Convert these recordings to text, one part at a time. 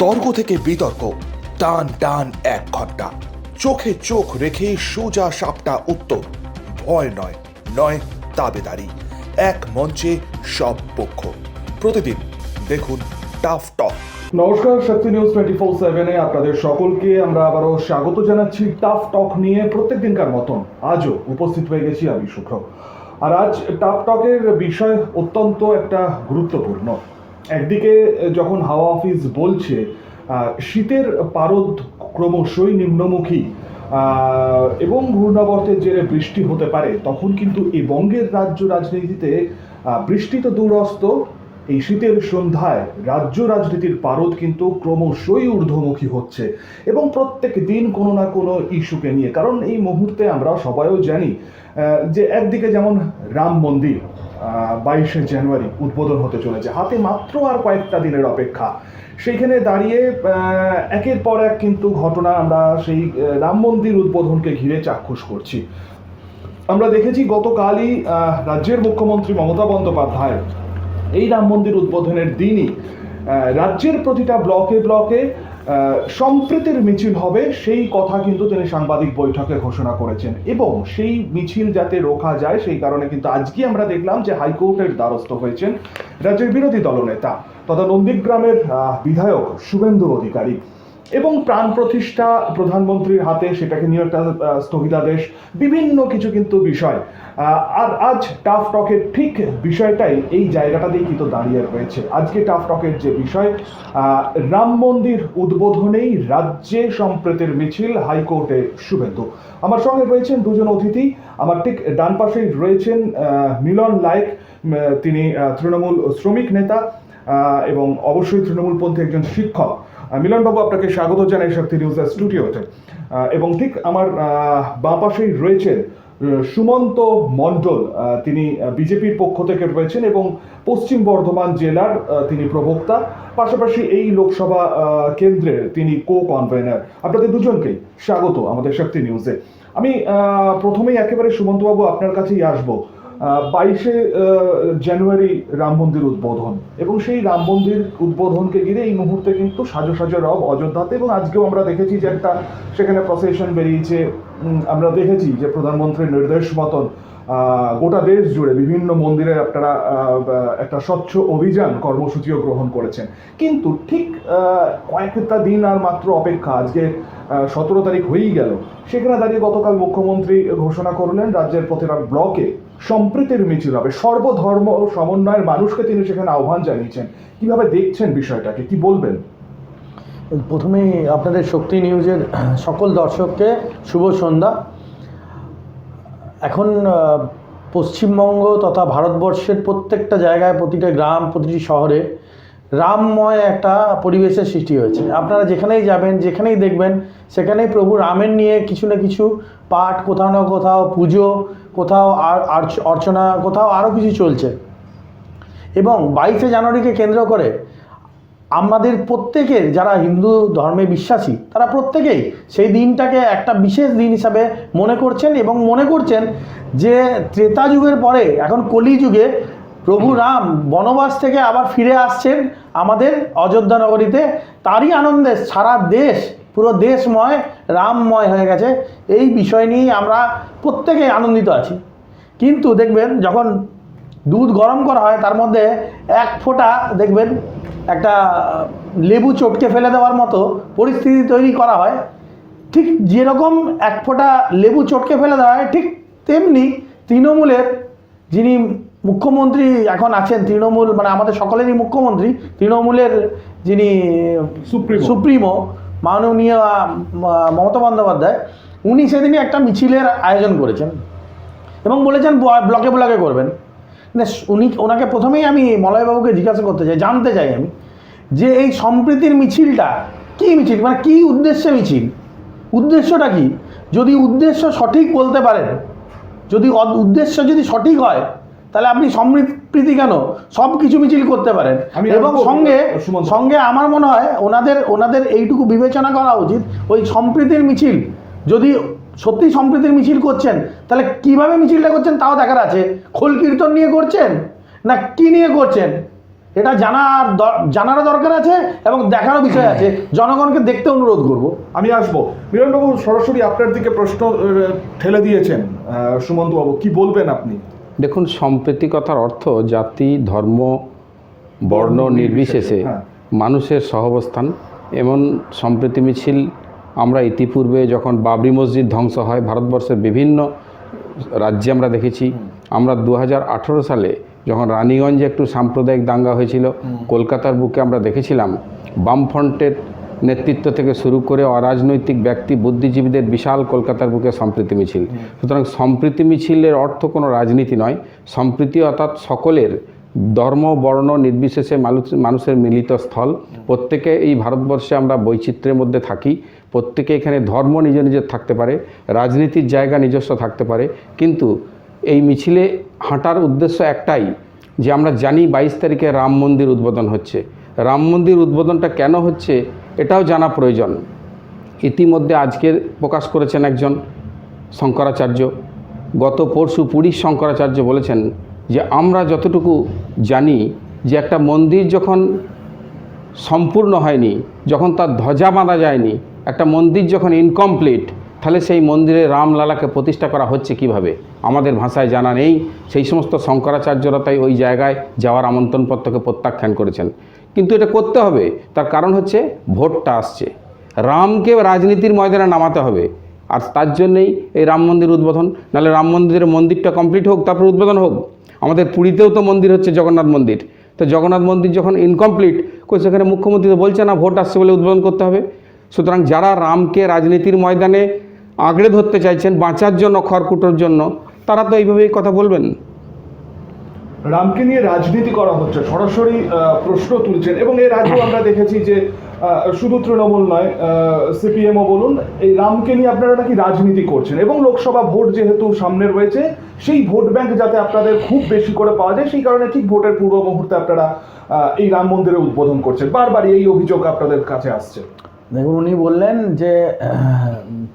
তর্ক থেকে বিতর্ক, টান টান 1 ঘন্টা, চোখে চোখ রেখে সোজা সাপটা উত্তর, ভয় নয়, নয় দাবেদারি, এক মঞ্চে সব পক্ষ। প্রতিদিন দেখুন টাফ টক। নমস্কার, শক্তি নিউজ 24/7-এ আপনাদের সকলকে আমরা আবারও স্বাগত জানাচ্ছি টাফ টক নিয়ে। প্রত্যেক দিনকার মতন আজও উপস্থিত হয়ে গেছি আমি শুভ্র। আর আজ টাফ টকের বিষয় অত্যন্ত একটা গুরুত্বপূর্ণ। একদিকে যখন হাওয়া অফিস বলছে শীতের পারদ ক্রমশই নিম্নমুখী এবং ঘূর্ণাবর্তের জেরে বৃষ্টি হতে পারে, তখন কিন্তু এই বঙ্গের রাজ্য রাজনীতিতে বৃষ্টি তো দূরস্থ, এই শীতের সন্ধ্যায় রাজ্য রাজনীতির পারদ কিন্তু ক্রমশই ঊর্ধ্বমুখী হচ্ছে এবং প্রত্যেক দিন কোনো না কোনো ইস্যুকে নিয়ে। কারণ এই মুহূর্তে আমরা সবাইও জানি যে একদিকে যেমন রাম মন্দির 22শে জানুয়ারি উদ্বোধন হতে চলেছে, হাতে মাত্র আর কয়েকটা দিনের অপেক্ষা। সেইখানে দাঁড়িয়ে একের পর এক কিন্তু ঘটনা আমরা সেই রাম মন্দির উদ্বোধনকে ঘিরে চাক্ষুষ করছি। আমরা দেখেছি গতকালই রাজ্যের মুখ্যমন্ত্রী মমতা বন্দ্যোপাধ্যায় এই রাম মন্দির উদ্বোধনের দিনই রাজ্যের প্রতিটা ব্লকে ব্লকে সম্প্রীতির মিছিল হবে, সেই কথা কিন্তু তিনি সাংবাদিক বৈঠকে ঘোষণা করেছেন। এবং সেই মিছিল যাতে রোখা যায় সেই কারণে কিন্তু আজকে আমরা দেখলাম যে হাইকোর্টের দ্বারস্থ হয়েছেন রাজ্যের বিরোধী দলনেতা তথা নন্দীগ্রামের বিধায়ক শুভেন্দু অধিকারী। এবং প্রাণ প্রতিষ্ঠা প্রধানমন্ত্রীর হাতে, সেটাকে নিয়ে একটা স্থগিতাদেশ, বিভিন্ন কিছু কিন্তু বিষয়। আর আজ টাফ টকের ঠিক বিষয়টাই এই জায়গাটাতেই কিন্তু দাঁড়িয়ে রয়েছে। আজকে টাফ টকের যে বিষয়, রাম মন্দির উদ্বোধনেই রাজ্যে সম্প্রীতির মিছিল, হাইকোর্টে শুভেন্দু। আমার সঙ্গে রয়েছেন দুজন অতিথি। আমার ঠিক ডান পাশেই রয়েছেন মিলন লায়েক, তিনি তৃণমূল শ্রমিক নেতা এবং অবশ্যই তৃণমূলপন্থী একজন শিক্ষক। মিলনবাবু, আপনাকে স্বাগত জানাই শক্তি নিউজের স্টুডিওতে। এবং ঠিক আমার বাঁ পাশেই রয়েছেন সুমন্ত মণ্ডল, তিনি বিজেপির পক্ষ থেকে রয়েছেন এবং পশ্চিম বর্ধমান জেলার তিনি প্রবক্তা, পাশাপাশি এই লোকসভা কেন্দ্রের তিনি কো-কনভেনার। আপনাদের দুজনকেই স্বাগত আমাদের শক্তি নিউজে। আমি প্রথমেই একেবারে সুমন্তবাবু আপনার কাছেই আসবো। 22শে জানুয়ারি রাম মন্দির উদ্বোধন এবং সেই রাম মন্দির উদ্বোধনকে ঘিরে এই মুহূর্তে কিন্তু সাজো সাজো রব অযোধ্যাতে। এবং আজকেও আমরা দেখেছি যে একটা সেখানে প্রসেশন বেরিয়েছে। আমরা দেখেছি যে প্রধানমন্ত্রীর নির্দেশ মতন গোটা দেশ জুড়ে বিভিন্ন মন্দিরে আপনারা একটা স্বচ্ছ অভিযান কর্মসূচিও গ্রহণ করেছেন। কিন্তু ঠিক কয়েকটা দিন আর মাত্র অপেক্ষা, আজকে 17 তারিখ হয়েই গেল। সেখানে দাঁড়িয়ে গতকাল মুখ্যমন্ত্রী ঘোষণা করলেন রাজ্যের প্রতিটা ব্লকে সম্প্রীতির মিছিল হবে, সর্বধর্ম সমন্বয়ের মানুষকে তিনি সেখানে আহ্বান জানিয়েছেন। কিভাবে দেখছেন বিষয়টাকে, কি বলবেন? প্রথমেই আপনাদের শক্তি নিউজের সকল দর্শককে শুভ সন্ধ্যা। এখন পশ্চিমবঙ্গ তথা ভারতবর্ষের প্রত্যেকটা জায়গায়, প্রতিটা গ্রাম, প্রতিটি শহরে রামময় একটা পরিবেশের সৃষ্টি হয়েছে। আপনারা যেখানেই যাবেন, যেখানেই দেখবেন, সেখানেই প্রভু রামের নিয়ে কিছু না কিছু পাঠ, কোথাও না কোথাও পুজো, কোথাও অর্চনা, কোথাও আরও কিছু চলছে। এবং 22শে জানুয়ারিকে কেন্দ্র করে আমাদের প্রত্যেকের, যারা হিন্দু ধর্মে বিশ্বাসী, তারা প্রত্যেকেই সেই দিনটাকে একটা বিশেষ দিন হিসাবে মনে করছেন এবং মনে করছেন যে ত্রেতা যুগের পরে এখন কলি যুগে প্রভু রাম বনবাস থেকে আবার ফিরে আসছেন আমাদের অযোধ্যা নগরীতে। তারই আনন্দে সারা দেশ, পুরো দেশময় রামময় হয়ে গেছে। এই বিষয় নিয়েই আমরা প্রত্যেকেই আনন্দিত আছি। কিন্তু দেখবেন যখন দুধ গরম করা হয়, তার মধ্যে এক ফোঁটা দেখবেন একটা লেবু চটকে ফেলে দেওয়ার মতো পরিস্থিতি তৈরি করা হয়। ঠিক যেরকম এক ফোঁটা লেবু চটকে ফেলে দেওয়া হয়, ঠিক তেমনি তৃণমূলের যিনি মুখ্যমন্ত্রী এখন আছেন, তৃণমূল মানে আমাদের সকলেরই মুখ্যমন্ত্রী, তৃণমূলের যিনি সুপ্রিমো মাননীয় মমতা বন্দ্যোপাধ্যায়, উনি সেদিনই একটা মিছিলের আয়োজন করেছেন এবং বলেছেন ব্লকে ব্লকে করবেন। ওনাকে প্রথমেই আমি মলয়বাবুকে জিজ্ঞাসা করতে চাই, জানতে চাই আমি, যে এই সম্প্রীতির মিছিলটা কী মিছিল, মানে কী উদ্দেশ্যে মিছিল, উদ্দেশ্যটা কি? যদি উদ্দেশ্য সঠিক বলতে পারেন, যদি উদ্দেশ্য যদি সঠিক হয়, তাহলে আপনি সম্প্রীতি কেন সব কিছু মিছিল করতে পারেন। এবং সঙ্গে আমার মনে হয় ওনাদের এইটুকু বিবেচনা করা উচিত, ওই সম্প্রীতির মিছিল যদি সত্যি সম্প্রীতির মিছিল করছেন, তাহলে কিভাবে মিছিলটা করছেন তাও দেখার আছে। খোল কীর্তন নিয়ে করছেন না কি নিয়ে করছেন, এটা জানারও দরকার আছে এবং দেখারও বিষয় আছে, জনগণকে দেখতে অনুরোধ করব। আমি আসবো মিলনবাবু, সরাসরি আপনার দিকে প্রশ্ন ঠেলে দিয়েছেন সুমন্ত বাবু, কি বলবেন আপনি? দেখুন, সম্প্রীতিকতার অর্থ জাতি, ধর্ম, বর্ণ নির্বিশেষে হ্যাঁ। মানুষের সহাবস্থান। এমন সম্প্রীতি মিছিল আমরা ইতিপূর্বে যখন বাবরি মসজিদ ধ্বংস হয় ভারতবর্ষের বিভিন্ন রাজ্যে আমরা দেখেছি। আমরা 2018 সালে যখন রানীগঞ্জে একটু সাম্প্রদায়িক দাঙ্গা হয়েছিল, কলকাতার বুকে আমরা দেখেছিলাম বামফ্রন্টের নেতৃত্ব থেকে শুরু করে অরাজনৈতিক ব্যক্তি, বুদ্ধিজীবীদের বিশাল কলকাতার বুকে সম্প্রীতি মিছিল। সুতরাং সম্প্রীতি মিছিলের অর্থ কোনো রাজনীতি নয়। সম্প্রীতি অর্থাৎ সকলের ধর্ম, বর্ণ নির্বিশেষে মানুষের মিলিত স্থল। প্রত্যেকে এই ভারতবর্ষে আমরা বৈচিত্র্যের মধ্যে থাকি, প্রত্যেকে এখানে ধর্ম নিজের থাকতে পারে, রাজনীতির জায়গা নিজস্ব থাকতে পারে, কিন্তু এই মিছিলে হাঁটার উদ্দেশ্য একটাই, যে আমরা জানি 22 তারিখে রাম মন্দির উদ্বোধন হচ্ছে। রাম মন্দির উদ্বোধনটা কেন হচ্ছে এটাও জানা প্রয়োজন। ইতিমধ্যে আজকে প্রকাশ করেছেন একজন শঙ্করাচার্য, গত পরশু পুরীর শঙ্করাচার্য বলেছেন যে আমরা যতটুকু জানি যে একটা মন্দির যখন সম্পূর্ণ হয়নি, যখন তার ধ্বজা বাঁধা যায়নি, একটা মন্দির যখন ইনকমপ্লিট, তাহলে সেই মন্দিরে রামলালাকে প্রতিষ্ঠা করা হচ্ছে কিভাবে আমাদের ভাষায় জানা নেই। সেই সমস্ত শঙ্করাচার্যরা তাই ওই জায়গায় যাওয়ার আমন্ত্রণপত্রকে প্রত্যাখ্যান করেছেন। কিন্তু এটা করতে হবে, তার কারণ হচ্ছে ভোটটা আসছে, রামকে রাজনীতির ময়দানে নামাতে হবে, আর তার জন্যেই এই রাম মন্দির উদ্বোধন। নাহলে রাম মন্দিরটা কমপ্লিট হোক, তারপর উদ্বোধন হোক। আমাদের পুরীতেও তো মন্দির হচ্ছে, জগন্নাথ মন্দির। তো জগন্নাথ মন্দির যখন ইনকমপ্লিট, সেখানে মুখ্যমন্ত্রী তো বলছে না ভোট আসছে বলে উদ্বোধন করতে হবে। সুতরাং যারা রামকে রাজনীতির ময়দানে আঁকড়ে ধরতে চাইছেন বাঁচার জন্য, খড়কুটোর জন্য, তারা তো এইভাবেই কথা বলবেন। রামকে নিয়ে রাজনীতি করা হচ্ছে, সরাসরি প্রশ্ন তুলছেন। এবং এর আগেও আমরা দেখেছি যে শুধু তৃণমূল নয়, সিপিএমও বলুন, এই রামকে নিয়ে আপনারা নাকি রাজনীতি করছেন। এবং লোকসভা ভোট যেহেতু সামনে রয়েছে, সেই ভোট ব্যাংক যাতে আপনাদের খুব বেশি করে পাওয়া যায়, সেই কারণে ঠিক ভোটের পূর্ব মুহূর্তে আপনারা এই রাম মন্দিরের উদ্বোধন করছেন। বারবারই এই অভিযোগ আপনাদের কাছে আসছে। দেখুন, উনি বললেন যে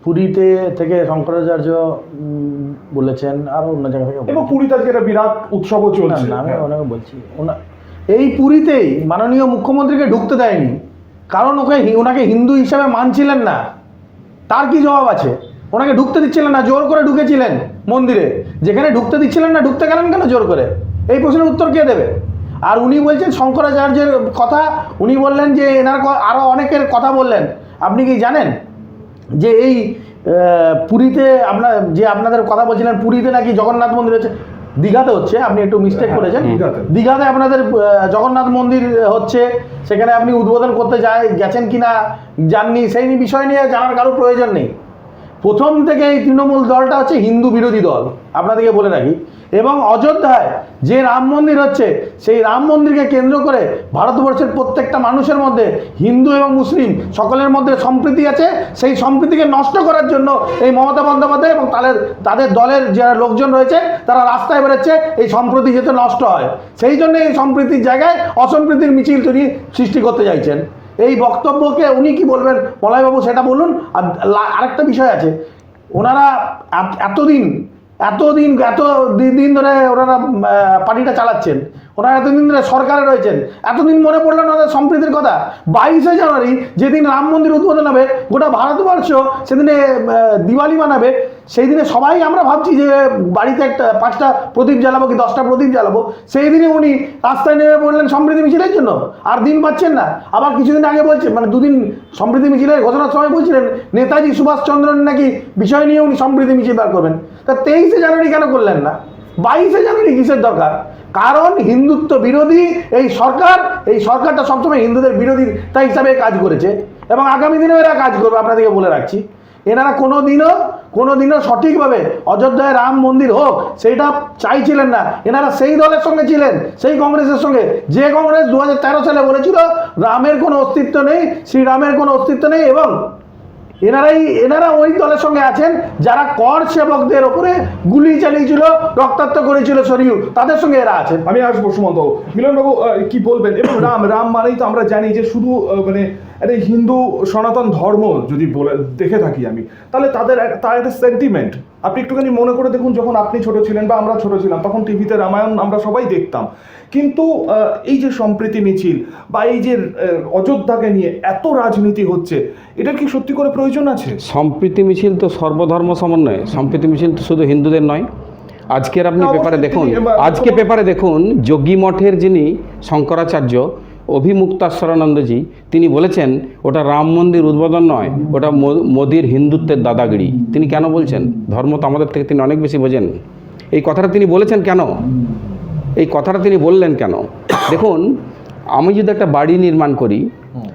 পুরীতে থেকে শঙ্করাচার্য বলেছেন, আর অন্য জায়গা থেকে, এবং পুরীতে আজকে একটা বিরাট উৎসবও চলছে। আমি ওনাকে বলছি, এই পুরীতেই মাননীয় মুখ্যমন্ত্রীকে ঢুকতে দেয়নি, কারণ ওনাকে হিন্দু হিসাবে মানছিলেন না। তার কি জবাব আছে? ওনাকে ঢুকতে দিচ্ছিলেন না, জোর করে ঢুকেছিলেন মন্দিরে। যেখানে ঢুকতে দিচ্ছিলেন না, ঢুকতে গেলেন কেন জোর করে? এই প্রশ্নের উত্তর কে দেবে? আর উনি বলছেন শঙ্করাচার্যের কথা, উনি বললেন যে এনার আরও অনেকের কথা বললেন। আপনি কি জানেন যে এই পুরীতে আপনাদের কথা বলছিলেন, পুরীতে নাকি জগন্নাথ মন্দির হচ্ছে, দীঘাতে হচ্ছে, আপনি একটু মিস্টেক করেছেন। দীঘাতে আপনাদের জগন্নাথ মন্দির হচ্ছে, সেখানে আপনি উদ্বোধন করতে গেছেন কিনা জাননি, সেই বিষয় নিয়ে জানার কারো প্রয়োজন নেই। প্রথম থেকে এই তৃণমূল দলটা হচ্ছে হিন্দু বিরোধী দল, আপনাদেরকে বলে রাখি। এবং অযোধ্যায় যে রাম মন্দির হচ্ছে, সেই রাম মন্দিরকে কেন্দ্র করে ভারতবর্ষের প্রত্যেকটা মানুষের মধ্যে, হিন্দু এবং মুসলিম সকলের মধ্যে সম্প্রীতি আছে। সেই সম্প্রীতিকে নষ্ট করার জন্য এই মমতা বন্দ্যোপাধ্যায় এবং তাদের দলের যারা লোকজন রয়েছে, তারা রাস্তায় বেরোচ্ছে এই সম্প্রীতি যাতে নষ্ট হয়। সেই জন্য এই সম্প্রীতির জায়গায় অসম্প্রীতির মিছিল সৃষ্টি করতে চাইছেন। এই বক্তব্যকে উনি কি বলবেন মলয়বাবু সেটা বলুন। আর আরেকটা বিষয় আছে, ওনারা এতদিন ধরে ওনারা পার্টিটা চালাচ্ছেন, ওনারা এতদিন ধরে সরকারে রয়েছেন, এতদিন মনে পড়লো না ওদের সম্প্রীতির কথা? 22শে জানুয়ারি যেদিন রাম মন্দির উদ্বোধন হবে, গোটা ভারতবর্ষ সেদিনে দিওয়ালি মানাবে। সেই দিনে সবাই আমরা ভাবছি যে বাড়িতে 5টা প্রদীপ জ্বালাবো কি 10টা প্রদীপ জ্বালাবো। সেই দিনে উনি রাস্তায় নেমে পড়লেন সম্প্রীতি মিছিলের জন্য, আর দিন পাচ্ছেন না। আবার কিছুদিন আগে বলছেন, মানে 2 দিন সম্প্রীতি মিছিলের ঘোষণার সময় বলছিলেন নেতাজি সুভাষচন্দ্রন নাকি বিষয় নিয়ে উনি সম্প্রীতি মিছিল বার করবেন। তা 23শে জানুয়ারি কেন করলেন না? 22শে জানুয়ারি কিসের দরকার? কারণ হিন্দুত্ব বিরোধী এই সরকারটা সবসময় হিন্দুদের বিরোধী তাই হিসাবে কাজ করেছে, এবং আগামী দিনেও এরা কাজ করবে, আপনাদেরকে বলে রাখছি। এনারা কোনোদিনও সঠিকভাবে অযোধ্যায় রাম মন্দির হোক সেইটা চাইছিলেন না। এনারা সেই দলের সঙ্গে ছিলেন, সেই কংগ্রেসের সঙ্গে, যে কংগ্রেস 2013 সালে বলেছিল রামের কোনো অস্তিত্ব নেই, শ্রীরামের কোনো অস্তিত্ব নেই। এবং এনারা ওই দলের সঙ্গে আছেন যারা কর সেবকদের ওপরে গুলি চালিয়েছিল, রক্তাক্ত করেছিল শরীয়ু, তাদের সঙ্গে এরা আছেন। আমি আসবো সুমন্ত। মিলনবাবু কি বলবেন? এবং রাম মানেই তো আমরা জানি যে শুধু মানে একটা হিন্দু সনাতন ধর্ম যদি দেখে থাকি আমি, তাহলে তার একটা সেন্টিমেন্ট আপনি একটুখানি মনে করে দেখুন, যখন আপনি ছোট ছিলেন বা আমরা ছোট ছিলাম তখন টিভিতে রামায়ণ আমরা সবাই দেখতাম, কিন্তু এই যে সম্প্রীতি মিছিল বা এই যে অযোধ্যাকে নিয়ে এত রাজনীতি হচ্ছে, এটার কি সত্যি করে প্রয়োজন আছে? সম্প্রীতি মিছিল তো সর্বধর্ম সমন্বয়, সম্প্রীতি মিছিল তো শুধু হিন্দুদের নয়। আজকের আপনি পেপারে দেখুন, আজকে পেপারে দেখুন যোগী মঠের যিনি শঙ্করাচার্য অভিমুক্তাশ্বরানন্দজি, তিনি বলেছেন ওটা রাম মন্দির উদ্বোধন নয়, ওটা মোদির হিন্দুত্বের দাদাগিরি। তিনি কেন বলছেন? ধর্ম তো আমাদের থেকে তিনি অনেক বেশি বোঝেন। এই কথাটা তিনি বলেছেন কেন? এই কথাটা তিনি বললেন কেন? দেখুন, আমি যদি একটা বাড়ি নির্মাণ করি,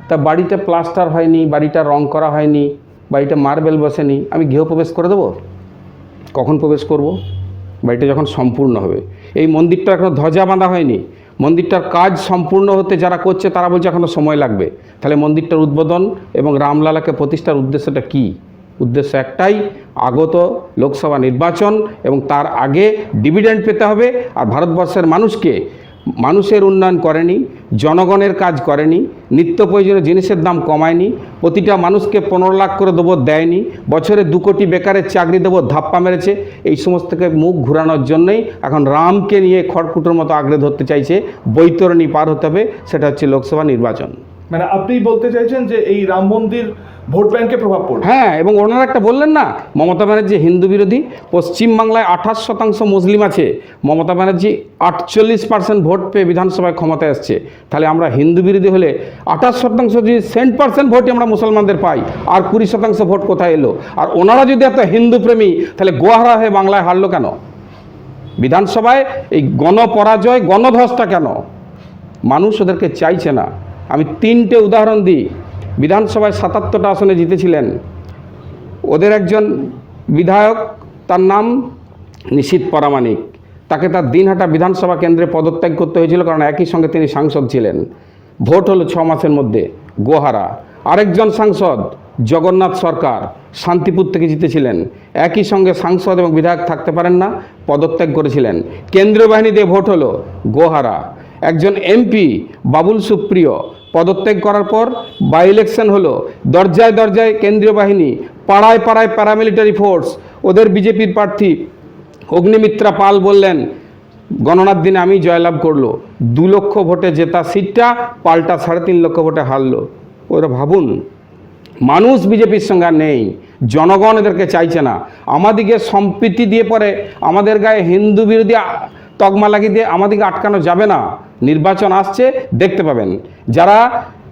তা বাড়িটা প্লাস্টার হয়নি, বাড়িটা রং করা হয়নি, বাড়িটা মার্বেল বসেনি, আমি গৃহপ্রবেশ করে দেবো? কখন প্রবেশ করব? বাড়িটা যখন সম্পূর্ণ হবে। এই মন্দিরটা এখনো ধ্বজা বাঁধা হয়নি, মন্দিরটার কাজ সম্পূর্ণ হতে যারা করছে তারা বলছে এখনো সময় লাগবে। তাহলে মন্দিরটার উদ্বোধন এবং রামলালাকে প্রতিষ্ঠার উদ্দেশ্যটা কি? উদ্দেশ্য একটাই, আগত লোকসভা নির্বাচন এবং তার আগে ডিভিডেন্ড পেতে হবে। আর ভারতবর্ষের মানুষকে, মানুষের উন্নয়ন করেনি, জনগণের কাজ করেনি, নিত্য প্রয়োজনীয় জিনিসের দাম কমায়নি, প্রতিটা মানুষকে 15 লাখ করে দেবো দেয়নি, বছরে 2 কোটি বেকারের চাকরি দেবো ধাপ্পা মেরেছে। এই সমস্ত থেকে মুখ ঘুরানোর জন্যই এখন রামকে নিয়ে খড়কুটোর মতো আঁকড়ে ধরতে চাইছে। বৈতরণী পার হতে হবে, সেটা হচ্ছে লোকসভা নির্বাচন। মানে আপনি বলতে চাইছেন যে এই রাম মন্দির ভোট ব্যাংকে প্রভাব পড়বে? হ্যাঁ, এবং ওনারা একটা বললেন না, মমতা ব্যানার্জি হিন্দু বিরোধী। পশ্চিমবাংলায় 28% মুসলিম আছে, মমতা ব্যানার্জি 48% ভোট পেয়ে বিধানসভায় ক্ষমতায় আসছে। তাহলে আমরা হিন্দু বিরোধী হলে 28% যদি 100% ভোটই আমরা মুসলমানদের পাই, আর 20% ভোট কোথায় এলো? আর ওনারা যদি এত হিন্দু প্রেমী, তাহলে গোহারা হয়ে বাংলায় হারলো কেন? বিধানসভায় এই গণপরাজয়, গণধসটা কেন? মানুষ ওদেরকে চাইছে না। আমি 3টে উদাহরণ দিই। বিধানসভায় 77টা আসনে জিতেছিলেন, ওদের একজন বিধায়ক, তার নাম নিশীথ পরামানিক, তাকে তার দিনহাটা বিধানসভা কেন্দ্রে পদত্যাগ করতে হয়েছিল, কারণ একই সঙ্গে তিনি সাংসদ ছিলেন। ভোট হলো 6 মাসের মধ্যে, গোহারা। আরেকজন সাংসদ জগন্নাথ সরকার শান্তিপুর থেকে জিতেছিলেন, একই সঙ্গে সাংসদ এবং বিধায়ক থাকতে পারেন না, পদত্যাগ করেছিলেন। কেন্দ্রীয় বাহিনী দিয়ে ভোট হলো, গোহারা। একজন এমপি বাবুল সুপ্রিয় পদত্যাগ করার পর বাই ইলেকশন হলো, দরজায় দরজায় কেন্দ্রীয় বাহিনী, পাড়ায় পাড়ায় প্যারামিলিটারি ফোর্স, ওদের বিজেপির প্রার্থী অগ্নিমিত্রা পাল বললেন গণনার দিনে আমি জয়লাভ করলো। 2 লক্ষ ভোটে জেতা সিটটা পাল্টা 3.5 লক্ষ ভোটে হারলো। ওরা ভাবুন, মানুষ বিজেপির সঙ্গে আর নেই, জনগণ এদেরকে চাইছে না। আমাদিকে সম্প্রীতি দিয়ে পরে আমাদের গায়ে হিন্দু বিরোধী তকমা লাগিয়ে দিয়ে আমাদেরকে আটকানো যাবে না। নির্বাচন আসছে, দেখতে পাবেন। যারা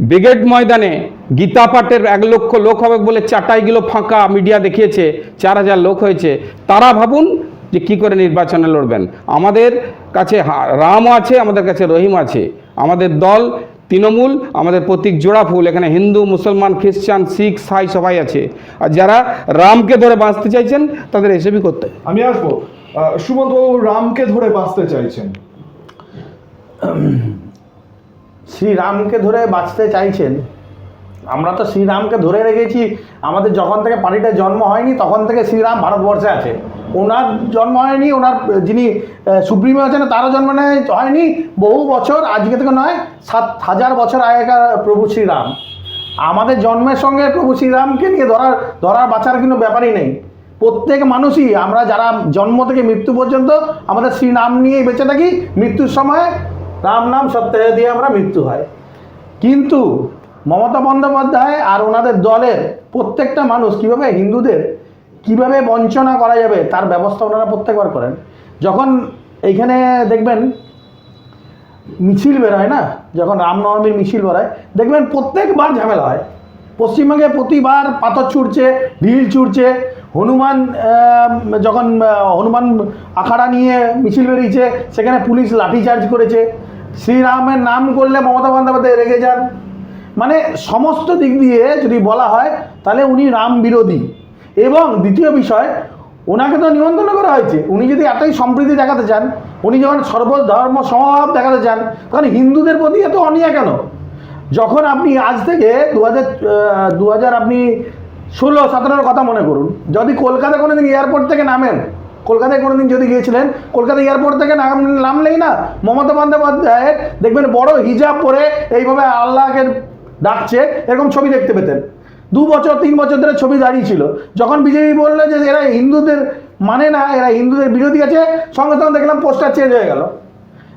ব্রিগেড ময়দানে গীতা পাঠের 1 লক্ষ লোক হবে বলে চাটাইগুলো ফাঁকা মিডিয়া দেখিয়েছে, 4000 লোক হয়েছে, তারা ভাবুন যে কী করে নির্বাচনে লড়বেন। আমাদের কাছে রামও আছে, আমাদের কাছে রহিম আছে। আমাদের দল তৃণমূল, আমাদের প্রতীক জোড়া ফুল। এখানে হিন্দু, মুসলমান, খ্রিস্টান, শিখ, সাই সবাই আছে। আর যারা রামকে ধরে বাঁচতে চাইছেন তাদের এসবই করতে। আমি আসবো, সুমন্ত বাবু, রামকে ধরে বাঁচতে চাইছেন, শ্রীরামকে ধরে বাঁচতে চাইছেন। আমরা তো শ্রীরামকে ধরে রেখেছি, আমাদের যখন থেকে পার্টিটা জন্ম হয়নি তখন থেকে শ্রীরাম ভারতবর্ষে আছে। ওনার জন্ম হয়নি, ওনার যিনি সুপ্রিমো আছেন তারও জন্ম হয়নি। বহু বছর, আজকে থেকে নয়, 7000 বছর আগেকার প্রভু শ্রীরাম। আমাদের জন্মের সঙ্গে প্রভু শ্রীরামকে নিয়ে ধরার বাঁচার কোনো ব্যাপারই নেই। প্রত্যেক মানুষই, আমরা যারা জন্ম থেকে মৃত্যু পর্যন্ত আমাদের শ্রীরাম নিয়েই বেঁচে থাকি। মৃত্যুর সময় রাম নাম সত্যাগ্রহ দিয়ে আমরা মৃত্যু হয়। কিন্তু মমতা বন্দ্যোপাধ্যায় আর ওনাদের দলের প্রত্যেকটা মানুষ কীভাবে হিন্দুদের কীভাবে বঞ্চনা করা যাবে তার ব্যবস্থা ওনারা প্রত্যেকবার করেন। যখন এইখানে দেখবেন মিছিল বেরোয় না, যখন রামনবমীর মিছিল বেরোয় দেখবেন প্রত্যেকবার ঝামেলা হয়। পশ্চিমবঙ্গে প্রতিবার পাথর ছুটছে, ঢিল ছুটছে। যখন হনুমান আখাড়া নিয়ে মিছিল বেরিয়েছে, সেখানে পুলিশ লাঠিচার্জ করেছে। শ্রীরামের নাম করলে মমতা বন্দ্যোপাধ্যায় রেগে যান। মানে সমস্ত দিক দিয়ে যদি বলা হয় তাহলে উনি রাম বিরোধী। এবং দ্বিতীয় বিষয়, ওনাকে তো নিমন্ত্রণ করা হয়েছে। উনি যদি এতই সম্প্রীতি দেখাতে চান, উনি যখন সর্বধর্ম সমভাব দেখাতে চান, তখন হিন্দুদের প্রতি এত অনীহা কেন? যখন আপনি আজ থেকে 2000 আপনি 16-17 কথা মনে করুন, যদি কলকাতা কোনোদিন এয়ারপোর্ট থেকে নামেন, কলকাতায় কোনোদিন যদি গিয়েছিলেন, কলকাতা এয়ারপোর্ট থেকে নামলেই না মমতা বন্দ্যোপাধ্যায়ের দেখবেন বড় হিজাব পরে এইভাবে আল্লাহকে ডাকছে, এরকম ছবি দেখতে পেতেন। 2 বছর 3 বছর ধরে ছবি দাঁড়িয়েছিল। যখন বিজেপি বললো যে এরা হিন্দুদের মানে না, এরা হিন্দুদের বিরোধী আছে, সঙ্গে সঙ্গে দেখলাম পোস্টার চেঞ্জ হয়ে গেল।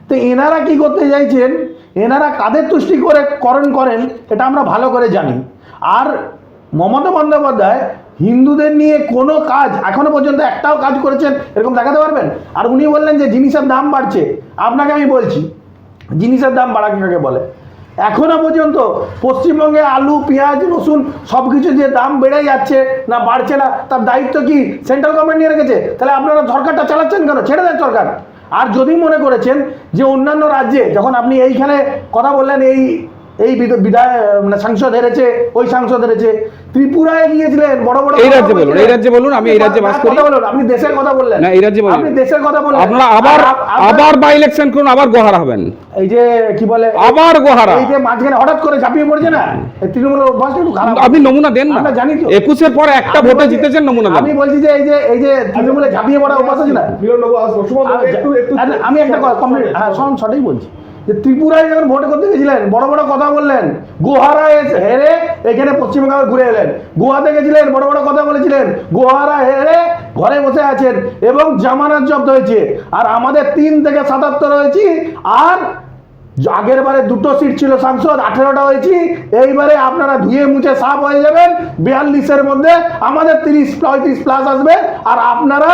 তো এনারা কি করতে চাইছেন, এনারা কাদের তুষ্টি করেন এটা আমরা ভালো করে জানি। আর মমতা বন্দ্যোপাধ্যায় হিন্দুদের নিয়ে কোনো কাজ এখনো পর্যন্ত একটাও কাজ করেছেন এরকম দেখাতে পারবেন? আর উনি বললেন যে জিনিসের দাম বাড়ছে। আপনাকে আমি বলছি, জিনিসের দাম বাড়া কাকে বলে? এখনো পর্যন্ত পশ্চিমবঙ্গে আলু, পেঁয়াজ, রসুন সব কিছু যে দাম বেড়ে যাচ্ছে না বাড়ছে না, তার দায়িত্ব কি সেন্ট্রাল গভর্নমেন্ট নিয়ে রেখেছে? তাহলে আপনারা সরকারটা চালাচ্ছেন কেন? ছেড়ে দেন সরকার। আর যদি মনে করেছেন যে অন্যান্য রাজ্যে, যখন আপনি এইখানে কথা বললেন এই মানে সাংসদ হেরেছে, ওই সাংসদ হেরেছে, ত্রিপুরায় গিয়েছিলেন, বড় বড় এই রাজ্যে বলুন, আমি এই রাজ্যে বাস করি। আপনি দেশের কথা বললেন না, এই রাজ্যে বলুন, আপনি দেশের কথা বললেন। আপনারা আবার বাই ইলেকশন করুন, আবার গোহারা হবেন। এই যে কি বলে, আবার গোহারা, এই যে মাঝখানে হঠাৎ করে ঝাঁপিয়ে পড়ছে না, এই তৃণমূলের অভ্যাসটা একটু খারাপ। আপনি নমুনা দেন না, আমরা জানি তো। 21-এর পরে একটা ভোটে জিতেছেন, নমুনা দেন। আমি বলছি যে এই যে তৃণমূলে ঝাঁপিয়ে পড়া অভ্যাস আছে না, মিলনবাবু আসবো, সুমনবাবু একটু আমি একটা কমপ্লিট, হ্যাঁ শোন, সঠিক বলছি যে ত্রিপুরায় যখন ভোট করতে গেছিলেন বড় বড় কথা বললেন, গোহারায় হেরে এখানে পশ্চিমবঙ্গে ঘুরে এলেন। গোয়াতে গেছিলেন, বড় বড় কথা বলেছিলেন, গোহারা হেরে ঘরে বসে আছেন এবং জামানত জব্দ হয়েছে। আর আমাদের 3 থেকে 77 হয়েছি, আর আগের বারে 2টো সিট ছিল সাংসদ, 18টা হয়েছি। এইবারে আপনারা ধুয়ে মুছে সাফ হয়ে যাবেন, 42-এর মধ্যে আমাদের 30-35 প্লাস আসবে। আর আপনারা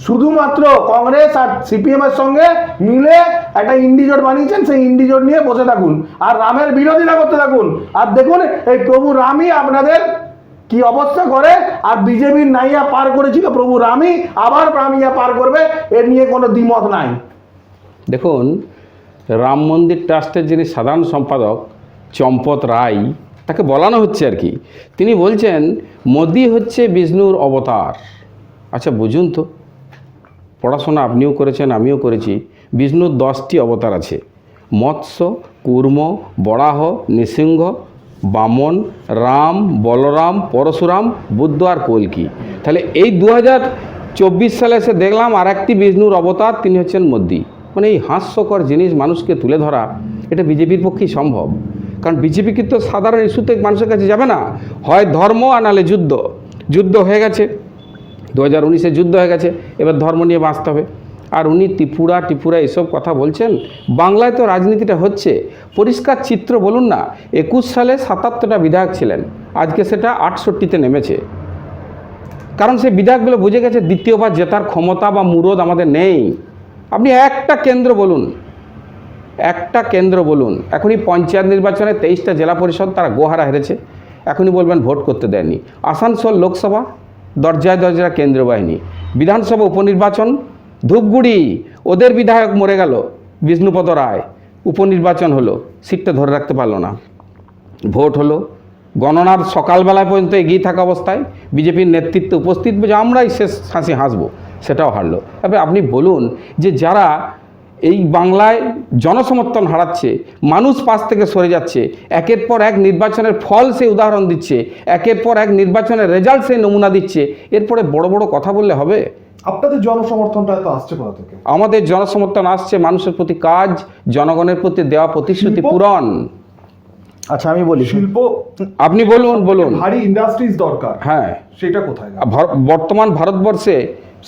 শুধুমাত্র কংগ্রেস আর সিপিএম এর সঙ্গে মিলে একটা ইন্ডিজোট বানিয়েছেন, সেই ইন্ডিজোট নিয়ে বসে থাকুন আর রামের বিরোধিতা করতে থাকুন। আর দেখুন এই প্রভু রামই আপনাদের কি অবস্থা করে। আর বিজেপির নাইয়া পার করেছিল, প্রভু রামই আবার নাইয়া পার করবে, এর নিয়ে কোনো দ্বিমত নাই। দেখুন, রাম মন্দির ট্রাস্টের যিনি সাধারণ সম্পাদক চম্পত রায়, তাকে বলানো হচ্ছে আর কি, তিনি বলছেন মোদি হচ্ছে বিষ্ণুর অবতার। আচ্ছা বুঝুন তো, পড়াশোনা আপনিও করেছেন, আমিও করেছি। বিষ্ণুর 10টি অবতার আছে: মৎস্য, কুর্ম, বরাহ, নৃসিংহ, বামন, রাম, বলরাম, পরশুরাম, বুদ্ধ আর কল্কি। তাহলে এই 2024 সালে এসে দেখলাম আর একটি বিষ্ণুর অবতার, তিনি হচ্ছেন মোদি। মানে এই হাস্যকর জিনিস মানুষকে তুলে ধরা, এটা বিজেপির পক্ষেই সম্ভব। কারণ বিজেপি কিন্তু সাধারণ ইস্যুতে মানুষের কাছে যাবে না, হয় ধর্ম আর নাহলে যুদ্ধ হয়ে গেছে, 2019-এ যুদ্ধ হয়ে গেছে, এবার ধর্ম নিয়ে বাঁচতে হবে। আর উনি ত্রিপুরা এসব কথা বলছেন। বাংলায় তো রাজনীতিটা হচ্ছে, পরিষ্কার চিত্র বলুন না। 21 সালে 77টা বিধায়ক ছিলেন, আজকে সেটা 68-তে নেমেছে। কারণ সেই বিধায়কগুলো বুঝে গেছে দ্বিতীয়বার জেতার ক্ষমতা বা মুরদ আমাদের নেই। আপনি একটা কেন্দ্র বলুন, এখনই পঞ্চায়েত নির্বাচনে 23টা জেলা পরিষদ তারা গোহারা হেরেছে, এখনই বলবেন ভোট করতে দেয়নি। আসানসোল লোকসভা দরজায় দরজায় কেন্দ্র বাহিনী, বিধানসভা উপনির্বাচন ধূপগুড়ি, ওদের বিধায়ক মরে গেল বিষ্ণুপদ রায়, উপনির্বাচন হলো, সিটটা ধরে রাখতে পারলো না, ভোট হলো, গণনার সকালবেলায় পর্যন্ত এগিয়ে থাকা অবস্থায় বিজেপির নেতৃত্বে উপস্থিত যে আমরাই শেষ হাসি হাসবো, সেটাও হারলো। তবে আপনি বলুন যে যারা এই বাংলায় জনসমর্থন হারাচ্ছে, মানুষ পাশ থেকে সরে যাচ্ছে, একের পর এক নির্বাচনের ফল সে উদাহরণ দিচ্ছে, একের পর এক নির্বাচনের রেজাল্ট সে নমুনা দিচ্ছে, এরপরে বড় বড় কথা বললে হবে? আপনাদের জনসমর্থনটা তো আসছে কোথা থেকে? আমাদের জনসমর্থন আসছে মানুষের প্রতি কাজ, জনগণের প্রতি দেওয়া প্রতিশ্রুতি পূরণ। আচ্ছা আমি বলি, শিল্প, আপনি বলুন। ভারী ইন্ডাস্ট্রিজ দরকার, হ্যাঁ, সেটা কোথায়? বর্তমান ভারতবর্ষে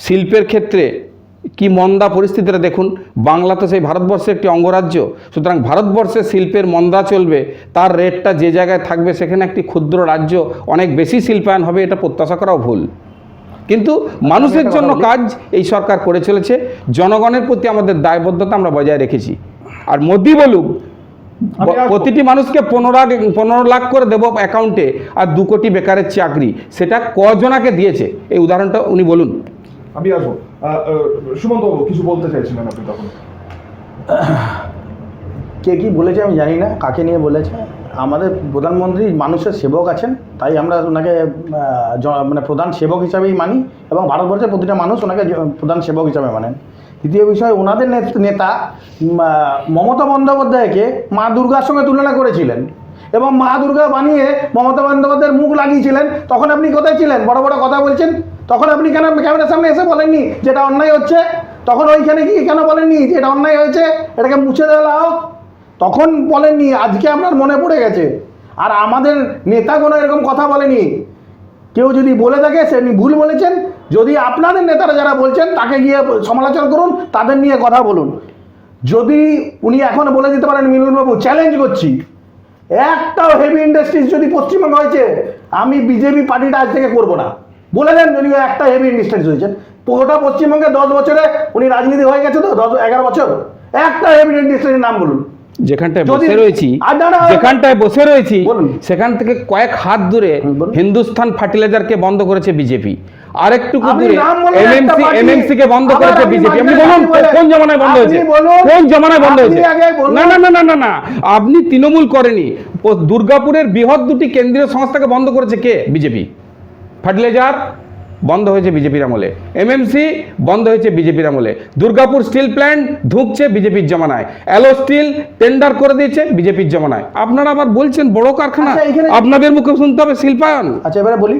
শিল্পের ক্ষেত্রে কি মন্দা পরিস্থিতিটা দেখুন। বাংলা তো সেই ভারতবর্ষের একটি অঙ্গরাজ্য, সুতরাং ভারতবর্ষে শিল্পের মন্দা চলবে, তার রেটটা যে জায়গায় থাকবে সেখানে একটি ক্ষুদ্র রাজ্য অনেক বেশি শিল্পায়ন হবে, এটা প্রত্যাশা করাও ভুল। কিন্তু মানুষের জন্য কাজ এই সরকার করে চলেছে, জনগণের প্রতি আমাদের দায়বদ্ধতা আমরা বজায় রেখেছি। আর মোদি বলুক প্রতিটি মানুষকে 15 লাখ করে দেবো অ্যাকাউন্টে, আর 2 কোটি বেকারের চাকরি, সেটা কজনাকে দিয়েছে এই উদাহরণটা উনি বলুন। আমি আসবো। সুমন্তবাবু কিছু বলতে চাইছিলেন আপনি তখন? কে কি বলেছে আমি জানি না, কাকে নিয়ে বলেছে। আমাদের প্রধানমন্ত্রী মানুষের সেবক আছেন, তাই আমরা ওনাকে মানে প্রধান সেবক হিসাবেই মানি, এবং ভারতবর্ষের প্রতিটা মানুষ ওনাকে প্রধান সেবক হিসাবে মানেন। দ্বিতীয় বিষয়, ওনাদের নেতা মমতা বন্দ্যোপাধ্যায়কে মা দুর্গার সঙ্গে তুলনা করেছিলেন এবং মা দুর্গা বানিয়ে মমতা বন্দ্যোপাধ্যায়ের মুখ লাগিয়েছিলেন। তখন আপনি কোথায় ছিলেন? বড় বড় কথা বলছেন, তখন আপনি কেন ক্যামেরার সামনে এসে বলেননি যেটা অন্যায় হচ্ছে? তখন ওইখানে গিয়ে কেন বলেননি যে এটা অন্যায় হয়েছে, এটাকে মুছে দেওয়া হোক? তখন বলেননি, আজকে আপনার মনে পড়ে গেছে। আর আমাদের নেতা কোনো এরকম কথা বলেনি। কেউ যদি বলে থাকে সে ভুল বলেছেন, যদি আপনাদের নেতারা যারা বলছেন তাকে গিয়ে সমালোচনা করুন, তাদের নিয়ে কথা বলুন। যদি উনি এখন বলে দিতে পারেন মিলনবাবু চ্যালেঞ্জ করছি, একটাও হেভি ইন্ডাস্ট্রিজ যদি পশ্চিমবঙ্গে হয়েছে আমি বিজেপি পার্টিটা আজ থেকে করবো না, বলে দেন যদি একটা হেভি ইন্ডাস্ট্রিজ হয়েছে। গোটা পশ্চিমবঙ্গে 10 বছরে উনি রাজনীতি হয়ে গেছে তো 11 বছর, একটা হেভি ইন্ডাস্ট্রির নাম বলুন। যেখানটায় বসে রয়েছি সেখান থেকে কয়েক হাত দূরে হিন্দুস্তান ফার্টিলাইজারকে বন্ধ করেছে বিজেপি, আরেকটুকু দূরে এমএমসি কে বন্ধ করেছে বিজেপি। আপনি বলুন কোন জমানায় বন্ধ হয়েছে, কোন জমানায় বন্ধ হয়েছে? না না না না না, আপনি তৃণমূল করেনি, দুর্গাপুরের বৃহৎ দুটি কেন্দ্রীয় সংস্থাকে বন্ধ করেছে কে? বিজেপি। ফার্টিলাইজার বন্ধ হয়েছে বিজেপির আমলে, এমএমসি বন্ধ হয়েছে বিজেপির আমলে, দুর্গাপুর স্টিল প্ল্যান্ট ঢুকছে বিজেপির জমানায়, অ্যালো স্টিল টেন্ডার করে দিয়েছে বিজেপির জমানায়। আপনারা আবার বলছেন বড় কারখানা, আপনাদের মুখে শুনতে হবে শিল্পায়ন। আচ্ছা এবারে বলি,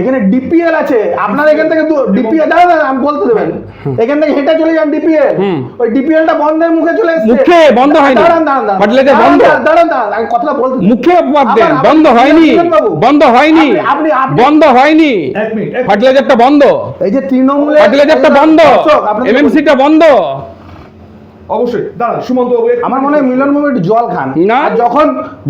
এখানে ডিপিএল আছে, আপনার এখান থেকে ডিপিএল দাঁড়া আমি বলতে দেবেন, এখান থেকে হেঁটে চলে যান ডিপিএল, ওই ডিপিএলটা বন্ধের মুখে চলে এসেছে। মুখে বন্ধ হয়নি, ফার্টিলাইজার বন্ধ, দাঁড়ান আমি কথাটা বলতে মুখে বাদ দেন, বন্ধ হয়নি, বন্ধ হয়নি, বন্ধ হয়নি, ফার্টিলাইজারটা বন্ধ, এই যে তৃণমূলের ফার্টিলাইজারটা বন্ধ, এমএমসিটা বন্ধ। অবশ্যই দাঁড়ান সুমন্ত বাবু, আমার মনে হয় মিলন বাবু একটু জল খান না, আর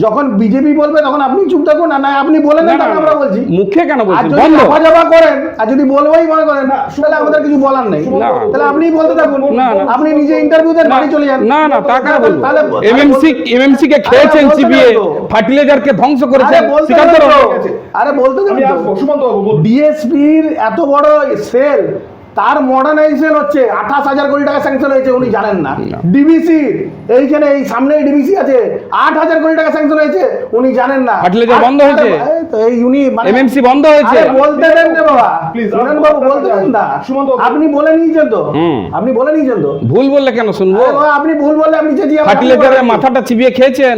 যখন বিজেপি বলবে তখন আপনি চুপ থাকুন, না আপনি বলে দেন, আমরা বলছি মুখে কেন আর বলছেন যদি বন্ধ? লাফাঝাফা করেন আর যদি বলবোই মনে করেন তাহলে আমাদের কিছু বলার নেই, তাহলে আপনি বলতে থাকুন, আপনি নিজে ইন্টারভিউ দেন, বাড়ি চলে যান। না না তা কেন বলবো? এমএমসি কে খেয়েছেন সিবিএ, ফার্টিলাইজার কে ধ্বংস করেছেন, স্বীকার করুন। আরে বলতে দেন সুমন্ত বাবু, ডিএসপির এত বড় সেল, তার মডার্নাইজেশন হচ্ছে 28,000 কোটি টাকা স্যাংশন হয়েছে, উনি জানেন না? ডিবিসি এইখানে এই সামনে ডিবিসি আছে, 8,000 কোটি টাকা স্যাংশন হয়েছে, উনি জানেন না? ফার্টিলাইজার বন্ধ হয়েছে, এই উনি এমএমসি বন্ধ হয়েছে। বলতে দেন রে বাবা, প্লিজ মিলন বাবু বলতে দেন না, আপনি বলে নিয়েছেন তো, আপনি বলে নিয়েছেন তো, ভুল বললে কেন শুনবো? আপনি ভুল বললে আপনি চেঁচিয়ে ফার্টিলাইজারের মাথাটা চিবিয়ে খেয়েছেন,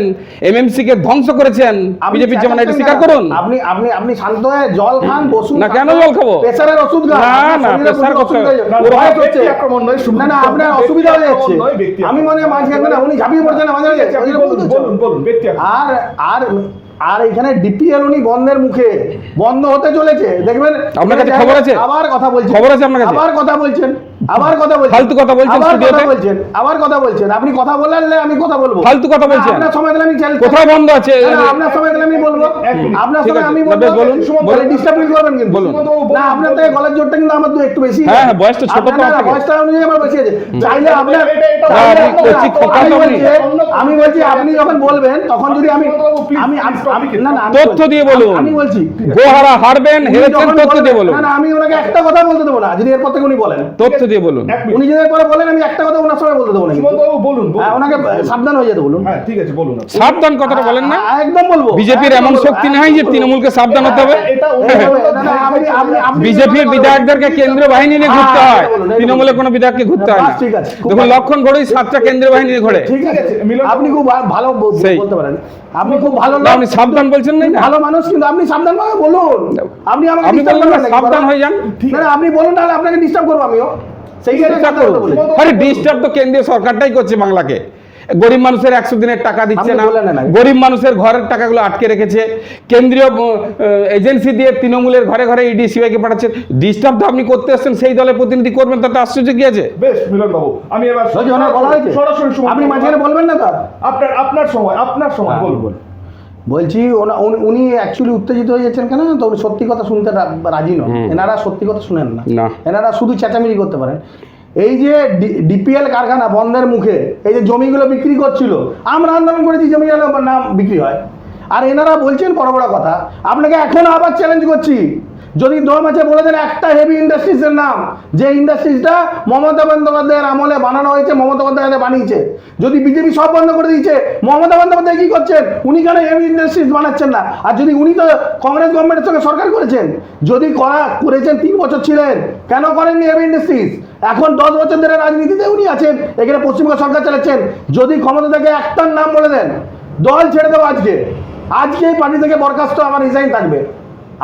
এমএমসি কে ধ্বংস করেছেন বিজেপির জমানায়, এটা স্বীকার করুন। আপনি শান্ত হয়ে জল খান, বসুন। না কেন জল খাবো? প্রেসারের ওষুধ খান। না প্রেসার না আপনার অসুবিধা হয়ে যাচ্ছে, আমি মনে হয় মাঝখানে না উনি ঝাঁপিয়ে পড়ছেন আমাদের। আর এখানে ডিপিএল উনি বন্ধের মুখে, বন্ধ হতে চলেছে দেখবেন। আপনার কাছে খবর আছে? আবার কথা বলছেন, খবর আছে আপনার কাছে? আবার কথা বলছেন, আবার কথা বলছেন, ফালতু কথা বলছেন, আবার কথা বলছেন। আপনি কথা বললে আমি কথা বলবো, ফালতু কথা বলছেন। আপনার সময় দিলে আমি কোথায় বন্ধ আছে? আপনার সময় দিলে আমি বলবো, আপনার সময় আমি বলবো, বলুন, ডিস্টার্ব করবেন কিন্তু বলুন। না, আপনার থেকে গলার জোরটা কিন্তু আমার তো একটু বেশি। হ্যাঁ বয়সটা ছোট তো, বয়সটা অনুযায়ী আমার বেশি আছে। চাইলে আপনার আমি বলছি আপনি যখন বলবেন তখন যদি আমি তথ্য দিয়ে বলুন, আমি বলছি গোহারা হারবেন, হেরেছেন, তথ্য দিয়ে বলুন। না আমি ওনাকে একটা কথা বলতে দেবো না, যদি এরপর থেকে উনি বলেন তথ্য দিয়ে বলুন। উনি যদি এরপরে বলেন আমি একটা কথা ওনার সময় বলতে দেবো না, বলুন, ওনাকে সাবধান হয়ে যেতে বলুন। হ্যাঁ ঠিক আছে বলুন। সাবধান কথাটা বলেন না, একদম বলবো। বিজেপির এমন শক্তি নাই যে তৃণমূলকে সাবধান হতে হবে। বিজেপির বিধায়কদেরকে কেন্দ্রীয় বাহিনী নিয়ে ঘুরতে হয়, তৃণমূলের কোনো বিধায়ককে ঘুরতে হয় না। দেখুন লক্ষণ ঘড়ই 7টা কেন্দ্রীয় বাহিনী নিয়ে ঘোরে। ঠিক আছে, আপনি খুব ভালো বলতে পারেন, আপনি খুব ভালো, আপনি সাবধান বলছেন না, ভালো মানুষ, কিন্তু আপনি সাবধান ভাবে বলুন। আপনি আমাকে ডিস্টার্ব করবেন না, সাবধান হয়ে যান। না আপনি বলুন, তাহলে আপনাকে ডিস্টার্ব করবো আমিও। সেই আরে ডিস্টার্ব তো কেন্দ্রীয় সরকারটাই করছে বাংলাকে। গরিব মানুষের 100 দিনের টাকা দিচ্ছে না, গরিব মানুষের ঘরের টাকাগুলো আটকে রেখেছে, কেন্দ্রীয় এজেন্সি দিয়ে তৃণমূলের ঘরে ঘরে ইডি সিবিআইকে পাঠাচ্ছে। ডিস্টার্ব তো আপনি করতে আসছেন, সেই দলের প্রতিনিধি করবেন, তাতে আশ্চর্য কি আছে? বেশ মিলন বাবু, আমি এবার সরাসরি আপনি মাঝখানে বলবেন না, তার আপনার সময় বলুন। বলছি উনি অ্যাকচুয়ালি উত্তেজিত হয়ে যাচ্ছেন কেন, তো উনি সত্যি কথা শুনতে রাজি নন। এনারা সত্যি কথা শুনেন না, এনারা শুধু চেঁচামেচি করতে পারেন। এই যে ডিপিএল কারখানা বন্ধের মুখে এই যে জমিগুলো বিক্রি করছিল, আমরা আন্দোলন করেছি জমি না বিক্রি হয়, আর এনারা বলছেন বড় বড় কথা। আপনাকে এখন আবার চ্যালেঞ্জ করছি, যদি দম আছে বলে দেন একটা হেভি ইন্ডাস্ট্রিজের নাম, যে ইন্ডাস্ট্রিজটা মমতা বন্দ্যোপাধ্যায়ের আমলে বানানো হয়েছে, মমতা বন্দ্যোপাধ্যায় বানিয়েছে। যদি বিজেপি সব বন্ধ করে দিয়েছে, মমতা বন্দ্যোপাধ্যায় কি করছেন? উনি কেন হেভি ইন্ডাস্ট্রিজ বানাচ্ছেন না? আর যদি উনি তো কংগ্রেস গভর্নমেন্টের সঙ্গে সরকার করেছেন, যদি করেছেন 3 বছর ছিলেন, কেন করেননি হেভি ইন্ডাস্ট্রিজ? এখন 10 বছর ধরে রাজনীতিতে উনি আছেন, এখানে পশ্চিমবঙ্গ সরকার চালাচ্ছেন। যদি ক্ষমতা থেকে একটার নাম বলে দেন, দল ছেড়ে দেবো আজকে এই পার্টি থেকে বরখাস্ত, আমার রিজাইন থাকবে।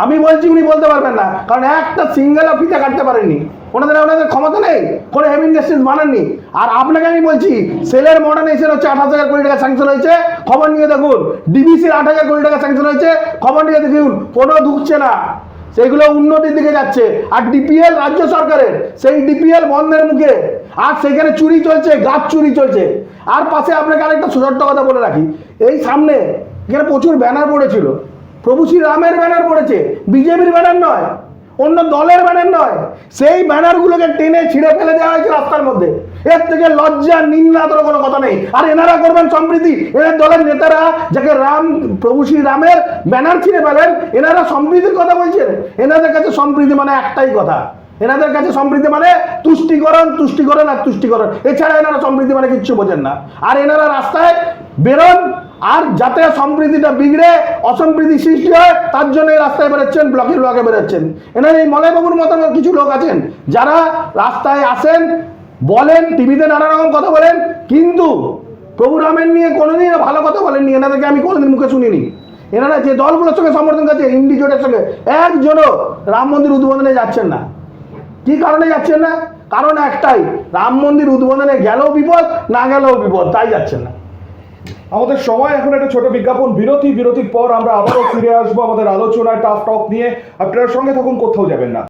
আমি বলছি উনি বলতে পারবেন না, কারণ একটা সিঙ্গেল অফিসে কাটতে পারেননি, ওনাদের ক্ষমতা নেই, কোনো হেভি ইন্ডাস্ট্রিজ বানাননি। আর আপনাকে আমি বলছি সেলের মডার্নাইজেশন হচ্ছে 28,000 কোটি টাকা স্যাংশন হয়েছে, খবর নিয়ে দেখুন। ডিবিসির 8,000 কোটি টাকা স্যাংশন হয়েছে, খবর নিয়ে দেখুন। কোনো ঢুকছে না, সেইগুলো উন্নতির দিকে যাচ্ছে। আর ডিপিএল রাজ্য সরকারের, সেই ডিপিএল বন্ধের মুখে আর সেখানে চুরি চলছে, গাছ চুরি চলছে। আর পাশে আপনাকে আরেকটা ছোট্ট কথা বলে রাখি, এই সামনে এখানে প্রচুর ব্যানার পড়েছিল, প্রভু শ্রী রামের ব্যানার পড়েছে, বিজেপির ব্যানার নয়, অন্য দলের ব্যানার নয়। সেই ব্যানারগুলোকে টেনে ছিঁড়ে ফেলে দেওয়া হয়েছে রাস্তার মধ্যে। এর থেকে লজ্জা নিম্নাতর কোনো কথা নেই। আর এনারা করবেন সম্প্রীতি, এদের দলের নেতারা যাকে রাম, প্রভু শ্রী রামের ব্যানার ছিঁড়ে ফেলেন, এনারা সম্প্রীতির কথা বলছেন। এনাদের কাছে সম্প্রীতি মানে একটাই কথা, এনাদের কাছে সম্প্রীতি মানে তুষ্টিকরণ, তুষ্টিকরণ আর তুষ্টিকরণ, এছাড়া এনারা সম্প্রীতি মানে কিচ্ছু বোঝেন না। আর এনারা রাস্তায় বেরোন, আর যাতে সম্প্রীতিটা বিগড়ে অসম্প্রীতি সৃষ্টি হয় তার জন্য এই রাস্তায় বেরোচ্ছেন, ব্লকে বেরোচ্ছেন। এনার এই মলয়বাবুর মতো কিছু লোক আছেন যারা রাস্তায় আসেন, বলেন, টিভিতে নানা রকম কথা বলেন, কিন্তু প্রভু রামের নিয়ে কোনোদিন ভালো কথা বলেননি। এনাদেরকে আমি কোনোদিন মুখে শুনিনি। এনারা যে দলগুলোর সঙ্গে সমর্থন করছে, ইন্ডি জোটের সঙ্গে, একজনও রাম মন্দির উদ্বোধনে যাচ্ছেন না। কি কারণে যাচ্ছেন না? কারণ একটাই, রাম মন্দির উদ্বোধনে গেলেও বিপদ, না গেলেও বিপদ, তাই যাচ্ছেন না। আমাদের সময় এখন একটা ছোট বিজ্ঞাপন বিরতি, বিরতির পর আমরা আবারও ফিরে আসবো আমাদের আলোচনায় টাফ টক নিয়ে। আপনারা সঙ্গে থাকুন, কোথাও যাবেন না।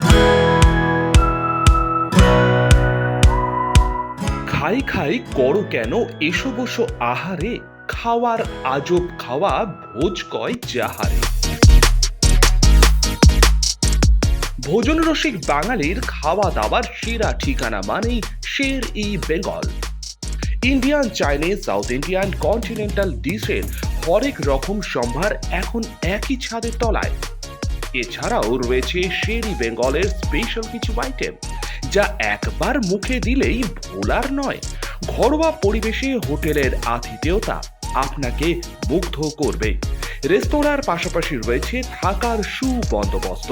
খাই খাই করো কেন এসো বসো আহারে, খাওয়ার আজব খাওয়া ভোজ কয় যাহারে। ভোজন রসিক বাঙালির খাওয়া দাওয়ার সেরা ঠিকানা মানেই Sher e Bengal. Indian, Chinese, South Indian, continental ডিশের হরেক রকম সম্ভার এখন একই ছাদের তলায়। এছাড়াও রয়েছে শের ই বেঙ্গলের স্পেশাল কিছু আইটেম যা একবার মুখে দিলেই ভোলার নয়। ঘরোয়া পরিবেশে হোটেলের আতিথেয়তা আপনাকে মুগ্ধ করবে। রেস্তোরাঁর পাশাপাশি রয়েছে থাকার সুবন্দোবস্ত,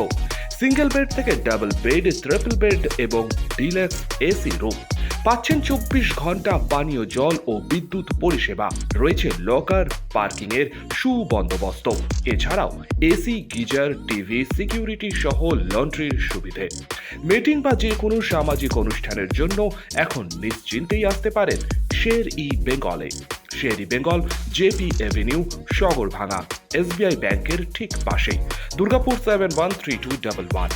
সিঙ্গেল বেড থেকে ডাবল বেড, ট্রিপল বেড এবং ডিলাক্স এসি রুম। পাচ্ছেন 24 ঘন্টা পানীয় জল ও বিদ্যুৎ পরিষেবা, রয়েছে লকার, পার্কিং এর সুবন্দোবস্ত। এছাড়াও এসি, গিজার, টিভি, সিকিউরিটি সহ লন্ড্রির সুবিধে। মিটিং বা যে কোনো সামাজিক অনুষ্ঠানের জন্য এখন নিশ্চিন্তেই আসতে পারেন শের ই বেঙ্গলে। Sher e Bengal, JP avenue, Sagarbhanga, SBI ব্যাংকের ঠিক পাশে, দুর্গাপুর 713211।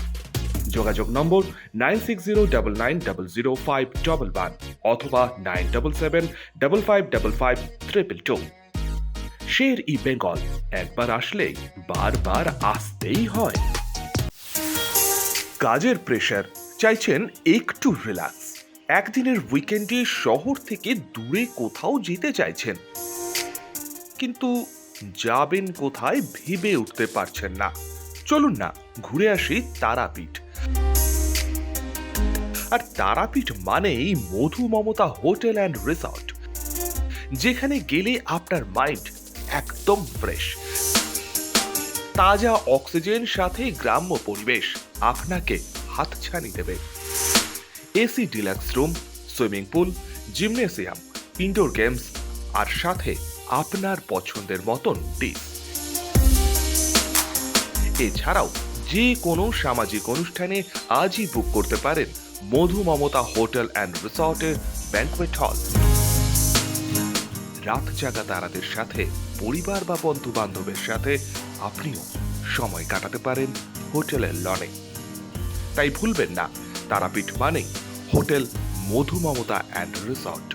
যোগাযোগ নম্বর 9609900511 অথবা 9775555222। শের ই বেঙ্গল, একবার আসলেই বারবার আসতেই হয়। কাজের প্রেশার, চাইছেন একটু রিল্যাক্স, একদিনের উইকেন্ডে শহর থেকে দূরে কোথাও যেতে চাইছেন, কিন্তু যাবেন কোথায় ভেবে উঠতে পারছেন না। চলুন না ঘুরে আসি তারাপীঠ। আর তারাপীঠ মানেই মধু মমতা হোটেল অ্যান্ড রিসর্ট, যেখানে গেলে আপনার মাইন্ড একদম ফ্রেশ। তাজা অক্সিজেন সাথে গ্রাম্য পরিবেশ আপনাকে হাতছানি দেবে। AC deluxe room, swimming pool, gymnasium, indoor games আর সাথে আপনার পছন্দের মতন ডিশ। এছাড়াও যে কোনো সামাজিক অনুষ্ঠানে আজই বুক করতে পারেন মধু মমতা হোটেল অ্যান্ড রিসর্টের ব্যাংকুয়েট হল। রাত জাগা তারাদের সাথে, পরিবার বা বন্ধু বান্ধবের সাথে আপনিও সময় কাটাতে পারেন হোটেলের লনে। তাই ভুলবেন না, তারাপীঠ মানে hotel Madhu Mamata and resort.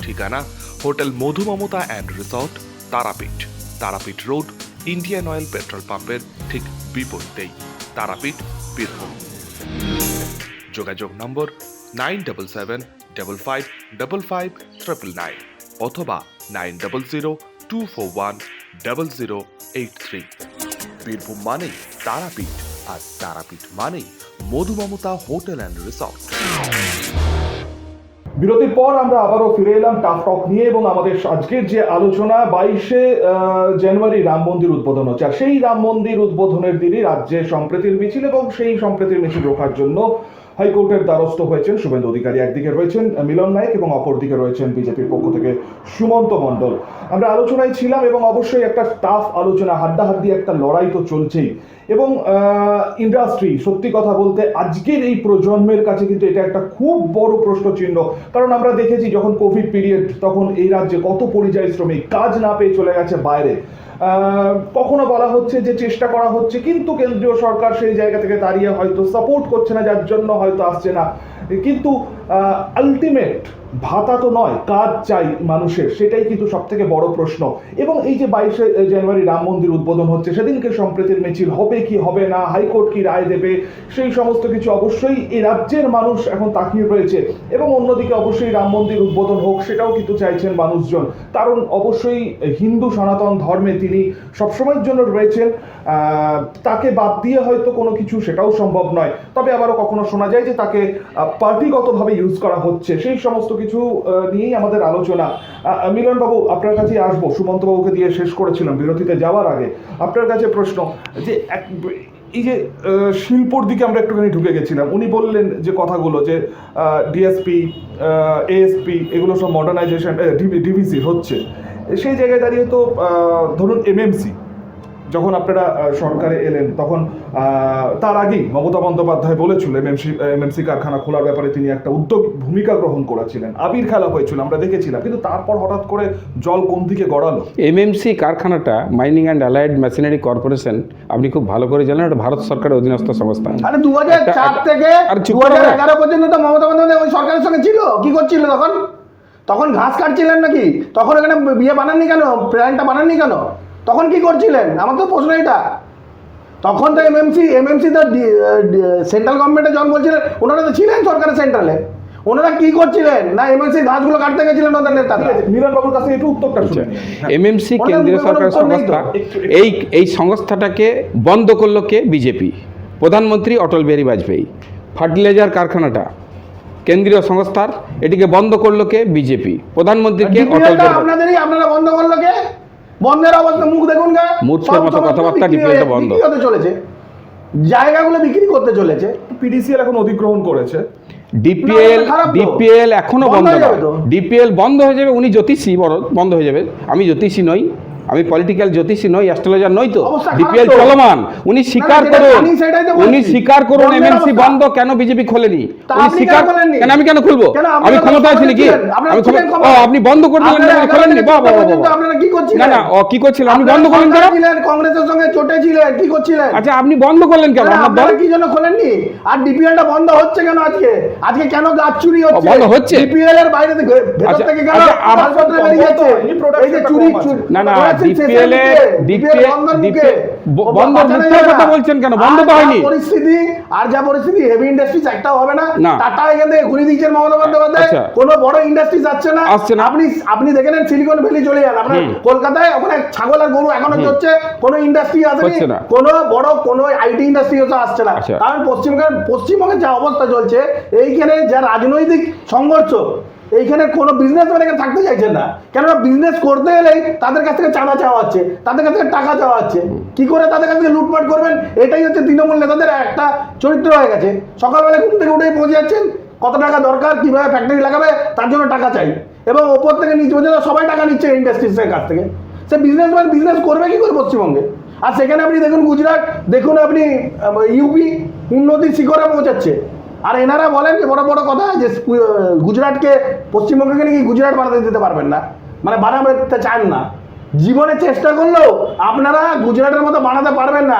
ঠিকানা hotel Madhu Mamata and resort, Tarapith, Tarapith road, Indian Oil petrol পাম্পের ঠিক বিপরীতেই, তারাপীঠ, বীরভূম। যোগাযোগ নম্বর 9775555599 অথবা 9002410083। বীরভূম মানেই তারাপীঠ, আর তারাপীঠ মানেই মধু মমতা হোটেল অ্যান্ড রিসর্ট। বিরতির পর আমরা আবারও ফিরে এলাম টাফ টক নিয়ে, এবং আমাদের আজকের যে আলোচনা, 22শে জানুয়ারি রাম মন্দির উদ্বোধন হচ্ছে। আর সেই রাম মন্দির উদ্বোধনের দিনই রাজ্যে সম্প্রীতির মিছিল, এবং সেই সম্প্রীতির মিছিল রোখার জন্য হাইকোর্টের দ্বারস্থ হয়েছেন শুভেন্দু অধিকারী। একদিকে রয়েছেন মিলন নায়ক এবং অপরদিকে রয়েছেন বিজেপির পক্ষ থেকে সুমন্ত মণ্ডল। আমরা আলোচনায় ছিলাম, এবং অবশ্যই একটা টাফ আলোচনা, হাড্ডাহাড্ডি একটা লড়াই তো চলছেই। এবং ইন্ডাস্ট্রি, সত্যি কথা বলতে আজকের এই প্রজন্মের কাছে কিন্তু এটা একটা খুব বড় প্রশ্নচিহ্ন। কারণ আমরা দেখেছি যখন কোভিড পিরিয়ড, তখন এই রাজ্যে কত পরিযায়ী শ্রমিক কাজ না পেয়ে চলে গেছে বাইরে। কখনো বলা হচ্ছে যে চেষ্টা করা হচ্ছে, কিন্তু কেন্দ্রীয় সরকার সেই জায়গা থেকে দাঁড়িয়ে হয়তো সাপোর্ট করছে না, যার জন্য হয়তো আসছে না। কিন্তু আলটিমেট ভাতা তো নয়, কাজ চাই মানুষের, সেটাই কিন্তু সব থেকে বড় প্রশ্ন। এবং এই যে 22শে জানুয়ারি রাম মন্দির উদ্বোধন হচ্ছে, সেদিনকে সম্প্রীতির মিছিল হবে কি হবে না, হাইকোর্ট কি রায় দেবে, সেই সমস্ত কিছু অবশ্যই এই রাজ্যের মানুষ এখন তাকিয়ে রয়েছে। এবং অন্যদিকে অবশ্যই রাম মন্দির উদ্বোধন হোক, সেটাও কিন্তু চাইছেন মানুষজন, কারণ অবশ্যই হিন্দু সনাতন ধর্মে তিনি সবসময়ের জন্য রয়েছেন। তাকে বাদ দিয়ে হয়তো কোনো কিছু সেটাও সম্ভব নয়। তবে আবারও কখনো শোনা যায় যে তাকে পার্টিগতভাবে ইউজ করা হচ্ছে, সেই সমস্ত কিছু নিয়েই আমাদের আলোচনা। মিলনবাবু, আপনার কাছে আসবো, সুমন্তবাবুকে দিয়ে শেষ করেছিলাম বিরতিতে যাওয়ার আগে। আপনার কাছে প্রশ্ন যে এই যে শিল্পর দিকে আমরা একটুখানি ঢুকে গেছিলাম, উনি বললেন যে কথাগুলো যে ডিএসপি, এএসপি এগুলো সব মডার্নাইজেশন, ডিভিসি হচ্ছে, সেই জায়গায় দাঁড়িয়ে তো ধরুন এমএমসি যখন আপনারা সরকারে এলেন, তখন তার আগেই মমতা বন্দ্যোপাধ্যায় বলেছিল এমএমসি কারখানা খোলার ব্যাপারে তিনি একটা উদ্যোগ ভূমিকা গ্রহণ করেছিলেন, আবির খেলা হয়েছিল, আমরা দেখেছিলাম। কিন্তু তারপর হঠাৎ করে জল কোন দিকে গড়ালো? এমএমসি কারখানাটা mining and allied machinery corporation, আপনি খুব ভালো করে জানেন, এটা ভারত সরকারের অধীনস্থ সংস্থা। আরে 2004 থেকে 2011 পর্যন্ত তো মমতা বন্দ্যোপাধ্যায় ওই সরকারের সঙ্গে ছিল। কি করছিল তখন? তখন ঘাস কাটছিলেন নাকি? তখন এখানে বিয়ে বানাননি কেন? প্ল্যানটা বানাননি কেন? তখন কি করছিলেন? আমার তো প্রশ্ন এটা। তখন তো এমএমসি তো সেন্ট্রাল গভর্নমেন্টে যখন বলছিলেন, ওনারা তো ছিলেন সরকারের সেন্ট্রালে, ওনারা কি করছিলেন? না এমএমসি গাছগুলো কাটতে গেছিলেন ওদের নেতারা। মিলন বাবুর কাছে একটু উত্তরটা শুনে। এমএমসি কেন্দ্রীয় সরকারের সংস্থা, এই সংস্থাটাকে বন্ধ করলো কে? বিজেপি, প্রধানমন্ত্রী অটল বিহারী বাজপেয়ী। ফার্টিলাইজার কারখানাটা কেন্দ্রীয় সংস্থার, এটিকে বন্ধ করলো কে? বিজেপি, প্রধানমন্ত্রীকে অটল বিহারী। আপনারা বন্ধ করলো কে? বন্ধের অবস্থা মুখ দেখুন গা, মূর্খের মতো কথাবার্তা, ডিপিএলটা বন্ধ হতে চলেছে, জায়গাগুলো বিক্রি করতে চলেছে। পিডিসিএল এখন অধিগ্রহণ করেছে, ডিপিএল এখনো বন্ধ হবে। ডিপিএল বন্ধ হয়ে যাবে, উনি জ্যোতিষী, বন্ধ হয়ে যাবে। আমি জ্যোতিষী নই, আমি পলিটিক্যাল জ্যোতিষী নই, অ্যাস্ট্রোলজার নই, তো ডিপিএল চলমান। উনি স্বীকার করুন এমএমসি বন্ধ কেন বিজেপি খোলেনি, উনি স্বীকার কেন? আমি কেন খুলবো? আমি ক্ষমতায় আছি নাকি? আপনি বন্ধ করে দিলেন, খোলেননি? না না, কি করছিলেন? আপনি বন্ধ করলেন কেন? কংগ্রেসের সঙ্গে চটে ছিলেন, কি করছিলেন? আচ্ছা, আপনি বন্ধ করলেন কেন? আপনারা কি জন্য খোলেননি? আর ডিপিএলটা বন্ধ হচ্ছে কেন আজকে কেন গাছ চুরি হচ্ছে? বন্ধ হচ্ছে ডিপিএল এর বাইরে থেকে, ভেতর থেকে কেন মালপত্র বেরিয়ে যাচ্ছে? এই যে চুরি, না না, ডিপিএল বন্ধ কথা বলছেন কেন? বন্ধ তো হয়নি। পরিস্থিতি আর যা পরিস্থিতি, হেভি ইন্ডাস্ট্রিজ একটাও হবে না। টাটা এখান থেকে ঘুরে দিচ্ছেন মমতা বন্দ্যোপাধ্যায়, কোনো বড় ইন্ডাস্ট্রিজ আসছে না। আপনি দেখে নেন, সিলিকন ভ্যালি চলে যান, আপনার কলকাতায় ওখানে ছাগল আর গরু এখনো চলছে, কোনো ইন্ডাস্ট্রি আসেনি, কোনো বড় কোনো আইটি ইন্ডাস্ট্রিও আসছে না। কারণ পশ্চিমবঙ্গের যা অবস্থা চলছে, এইখানে যা রাজনৈতিক সংঘর্ষ, এইখানে কোনো বিজনেসম্যান এখানে থাকতে চাইছেন না। কেননা বিজনেস করতে গেলেই তাদের কাছ থেকে চাঁদা চাওয়া হচ্ছে, তাদের কাছ থেকে টাকা চাওয়া হচ্ছে। কি করে তাদের কাছ থেকে লুটপাট করবেন, এটাই হচ্ছে তৃণমূল নেতাদের একটা চরিত্র হয়ে গেছে। সকালবেলা ঘুম থেকে উঠেই পৌঁছে যাচ্ছেন, কত টাকা দরকার, কিভাবে ফ্যাক্টরি লাগাবে, তার জন্য টাকা চাই। এবং ওপর থেকে নিচে পর্যন্ত সবাই টাকা নিচ্ছে ইন্ডাস্ট্রিজের কাছ থেকে। সে বিজনেসম্যান বিজনেস করবে কি করে পশ্চিমবঙ্গে? আর সেখানে আপনি দেখুন গুজরাট, দেখুন আপনি ইউপি উন্নতির শিখরে পৌঁছাচ্ছে। আর এনারা বলেন যে বড় বড় কথা, যে গুজরাটকে, পশ্চিমবঙ্গকে নাকি গুজরাট বানাতে দিতে পারবেন না, মানে বানাতে চান না। জীবনে চেষ্টা করলেও আপনারা গুজরাটের মতো বানাতে পারবেন না।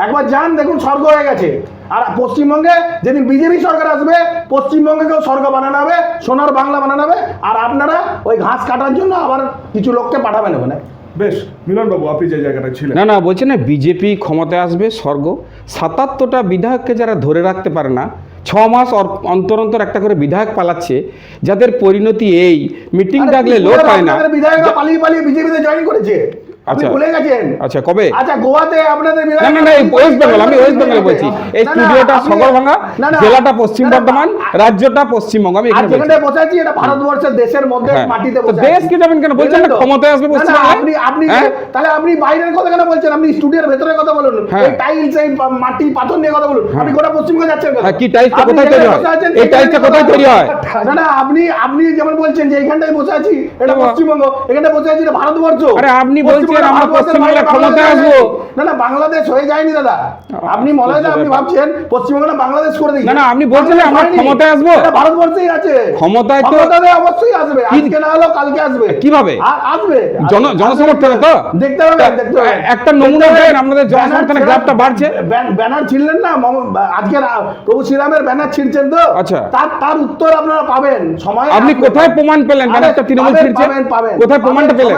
একবার যান, দেখুন স্বর্গ হয়ে গেছে। আর পশ্চিমবঙ্গে যেদিন বিজেপি সরকার আসবে, পশ্চিমবঙ্গেকেও স্বর্গ বানানো হবে, সোনার বাংলা বানানো হবে। আর আপনারা ওই ঘাস কাটার জন্য আবার কিছু লোককে পাঠাবেন ওখানে। বেশ, মিলনবাবু আপনি যে জায়গাটা ছিলেন। না না, বলছে না বিজেপি ক্ষমতায় আসবে, স্বর্গ। 77টা বিধায়ককে যারা ধরে রাখতে পারে না, 6 মাস অন্তর অন্তর একটা করে বিধায়ক পালাচ্ছে, যাদের পরিণতি এই মিটিং ডাকলে লোক হয় না। বিধায়করা পালিয়ে পালিয়ে বিজেপিতে জয়েন করেছে, আপনি ভুলে গেছেন? আচ্ছা, কবে? আচ্ছা, গোয়াতে আপনাদের না না না, ওয়েস্ট বেঙ্গল, আমি ওয়েস্ট বেঙ্গলে বলছি। এই স্টুডিওটা সগরভাঙ্গা, জেলাটা পশ্চিম বর্ধমান, রাজ্যটা পশ্চিমবঙ্গ। আমি এখানে বসে আছি, এটা ভারতবর্ষের দেশের মধ্যে, মাটিতে বসে আছি। দেশ কি যাবেন কেন বলছেন? না ক্ষমতায় আসবে পশ্চিমবঙ্গে। আপনি তাহলে আপনি বাইরের কথা কেন বলছেন? আপনি স্টুডিওর ভেতরের কথা বলুন, এই টাইলস, এই মাটি পাথর নিয়ে কথা বলুন। আপনি গোটা পশ্চিমবঙ্গে যাচ্ছেন কেন? কি টাইলসটা কোথায় তৈরি হয়? এই টাইলসটা কোথায় তৈরি হয়? না না, আপনি যেমন বলছেন যে এইখানটায় বসে আছি এটা পশ্চিমবঙ্গ, এখানটায় বসে আছি এটা ভারতবর্ষ। আরে আপনি বলছেন বলছেন আমরা পশ্চিমবাংলায় ক্ষমতায় আসবো। না না, বাংলাদেশ হয়ে যায়নি দাদা, আপনি মনে হয় আপনি ভাবছেন পশ্চিমবাংলা বাংলাদেশ করে দিই। না না, আপনি বলছেন আমরা ক্ষমতায় আসবো, ভারতবর্ষেই আছে ক্ষমতায় তো অবশ্যই আসবে, আজকে না হলেও কালকে আসবে। কিভাবে আসবে? জনসমর্থনে তো দেখতে হবে, দেখতে হবে। একটা নমুনা দেন, আপনাদের জনসমর্থনের গ্রাফটা বাড়ছে। ব্যানার ছিঁড়লেন না আজকে, প্রভু শ্রীরামের ব্যানার ছিঁড়ছেন তো, আচ্ছা, তার উত্তর আপনারা পাবেন সময়। আপনি কোথায় প্রমাণ পেলেন ব্যানারটা তৃণমূল ছিঁড়ছে? কোথায় প্রমাণটা পেলেন?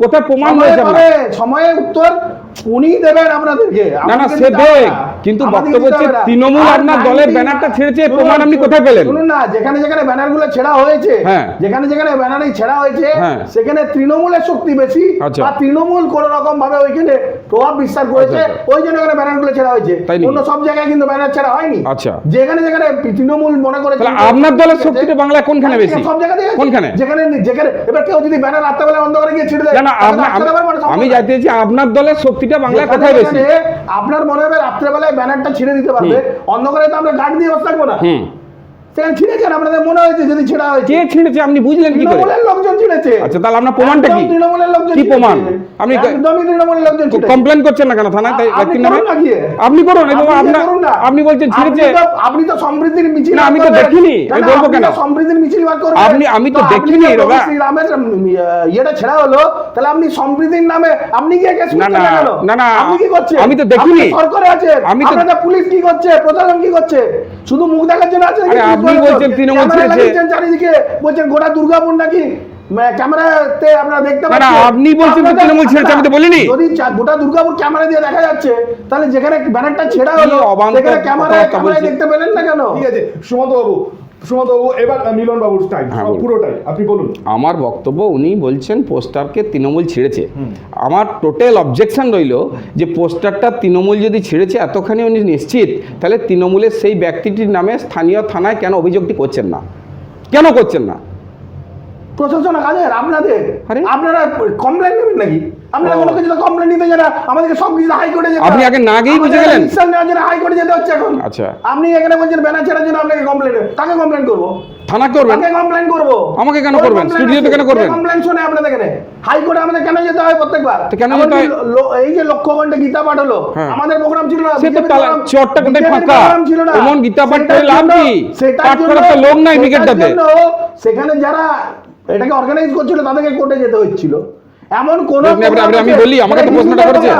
কোথায় প্রমাণ হয়েছে? সময়ে উত্তর উনি দেবেন আপনাদেরকে। না না, সে দেখ, কিন্তু বক্তব্য হচ্ছে তৃণমূল আপনার দলের ব্যানারটা ছেড়েছে, প্রমাণ আপনি কোথায় পেলেন? শুনুন না, যেখানে যেখানে ব্যানারগুলো ছেড়া হয়েছে, যেখানে যেখানে ব্যানারই ছেড়া হয়েছে, সেখানে তৃণমূলের শক্তি বেশি, আর তৃণমূল কোন রকম ভাবে ওইখানে প্রভাব বিস্তার করেছে, ওই জন্য এখানে ব্যানারগুলো ছেড়া হয়েছে। অন্য সব জায়গায় কিন্তু ব্যানার ছেড়া হয়নি। আচ্ছা, যেখানে যেখানে তৃণমূল মনে করেছে। আপনার দলের শক্তিটা বাংলায় কোনখানে বেশি? সব জায়গাতে কোনখানে, যেখানে যেখানে। এবার কেউ যদি ব্যানার রাত্রেবেলা বন্ধ করে গিয়ে ছিঁড়ে দেয়, না আমি জানতে চাইছি আপনার দলের শক্তিটা বাংলায় কোথায় বেশি? আপনার মনে হবে রাত্রেবেলায় ব্যানারটা ছিঁড়ে দিতে পারবে, অন্ধকারে তো আমরা গার্ড দিয়ে বসে থাকবো না। সেখানে ছিঁড়েছেন, আপনাদের মনে হয়েছে যদি ছেঁড়া হয়েছে। কে ছিঁড়েছে আপনি বুঝলেন কি করে? তৃণমূলের লোকজন ছিঁড়েছে। আচ্ছা, তাহলে আপনার প্রমাণটা কি? তৃণমূলের লোকজন কি প্রমাণ? আপনি একদমই তৃণমূলের লোকজন ছিঁড়েছে। কমপ্লেইন করছেন না কেন থানায়? তাই ব্যক্তির নামে আপনি করুন, এবং আপনি বলছেন ছিঁড়েছে। আপনি তো সমৃদ্ধির মিছিল, না আমি তো দেখিনি, আমি বলবো কেন? সমৃদ্ধির মিছিল বার করবেন আমি তো দেখিনি দাদা। শ্রীরামের ইয়েটা ছেড়া হলো, তাহলে আপনি সমৃদ্ধির নামে আপনি কি কেস করছেন না কেন? না না, আপনি কি করছেন? আমি তো দেখিনি। সরকারে আছেন, আপনাদের পুলিশ কি করছে, প্রশাসন কি করছে? শুধু মুখ দেখার জন্য আছেন। আপনি বলছেন তৃণমূল ছিঁড়েছে, চারিদিকে বলছেন গোটা দুর্গাপুর নাকি ক্যামেরাতে আপনারা দেখতে পাচ্ছেন। আপনি বলছেন তৃণমূল ছেড়েছে, আমি তো বলিনি। যদি গোটা দুর্গাপুর ক্যামেরা দিয়ে দেখা যাচ্ছে, তাহলে যেখানে ব্যানারটা ছেড়া হলো সেখানে ক্যামেরায় দেখতে পেলেন না কেন? ঠিক আছে সুমন্ত বাবু, এবার মিলন বাবুর টাইম, পুরোটাই আপনি বলুন। আমার বক্তব্য, উনি বলছেন পোস্টারকে তৃণমূল ছিঁড়েছে। আমার টোটাল অবজেকশন রইল যে পোস্টারটা তৃণমূল যদি ছিঁড়েছে এতখানি উনি নিশ্চিত, তাহলে তৃণমূলের সেই ব্যক্তিটির নামে স্থানীয় থানায় কেন অভিযোগটি করছেন না? কেন করছেন না? প্রশাসন কাজের আপনাদের, আপনারা কমপ্লেন নেবেন নাকি? আপনারা কোনো কিছু কমপ্লেন নিতে যারা আমাদেরকে সব কিছু হাইকোর্টে যেতে। আপনি আগে না গিয়ে বুঝে গেলেন হাইকোর্টে যেতে হচ্ছে এখন। আচ্ছা, আপনি এখানে বলছেন ব্যানার ছেড়ার জন্য আপনাকে কমপ্লেন, কাকে কমপ্লেন করব? থানা করবেন? কাকে কমপ্লেন করব? আমাকে কেন করবেন? স্টুডিওতে কেন করবেন? কমপ্লেন শুনে আপনাদের এখানে হাইকোর্টে আমাদের কেন যেতে হয় প্রত্যেকবার? কেন যেতে হয়? এই যে লক্ষ্য ঘন্টা গীতা পাঠ হলো, আমাদের প্রোগ্রাম ছিল না, সে তো চটটা কোথায় ফাঁকা, এমন গীতা পাঠ করে লাভ কি? পাঠ করার তো লোক নাই ব্রিগেডটাতে। সেখানে যারা এটাকে অর্গানাইজ করছিল তাদেরকে কোর্টে যেতে হচ্ছিল। এমন কোন আমি বলি, আমাকে তো প্রশ্নটা করেছেন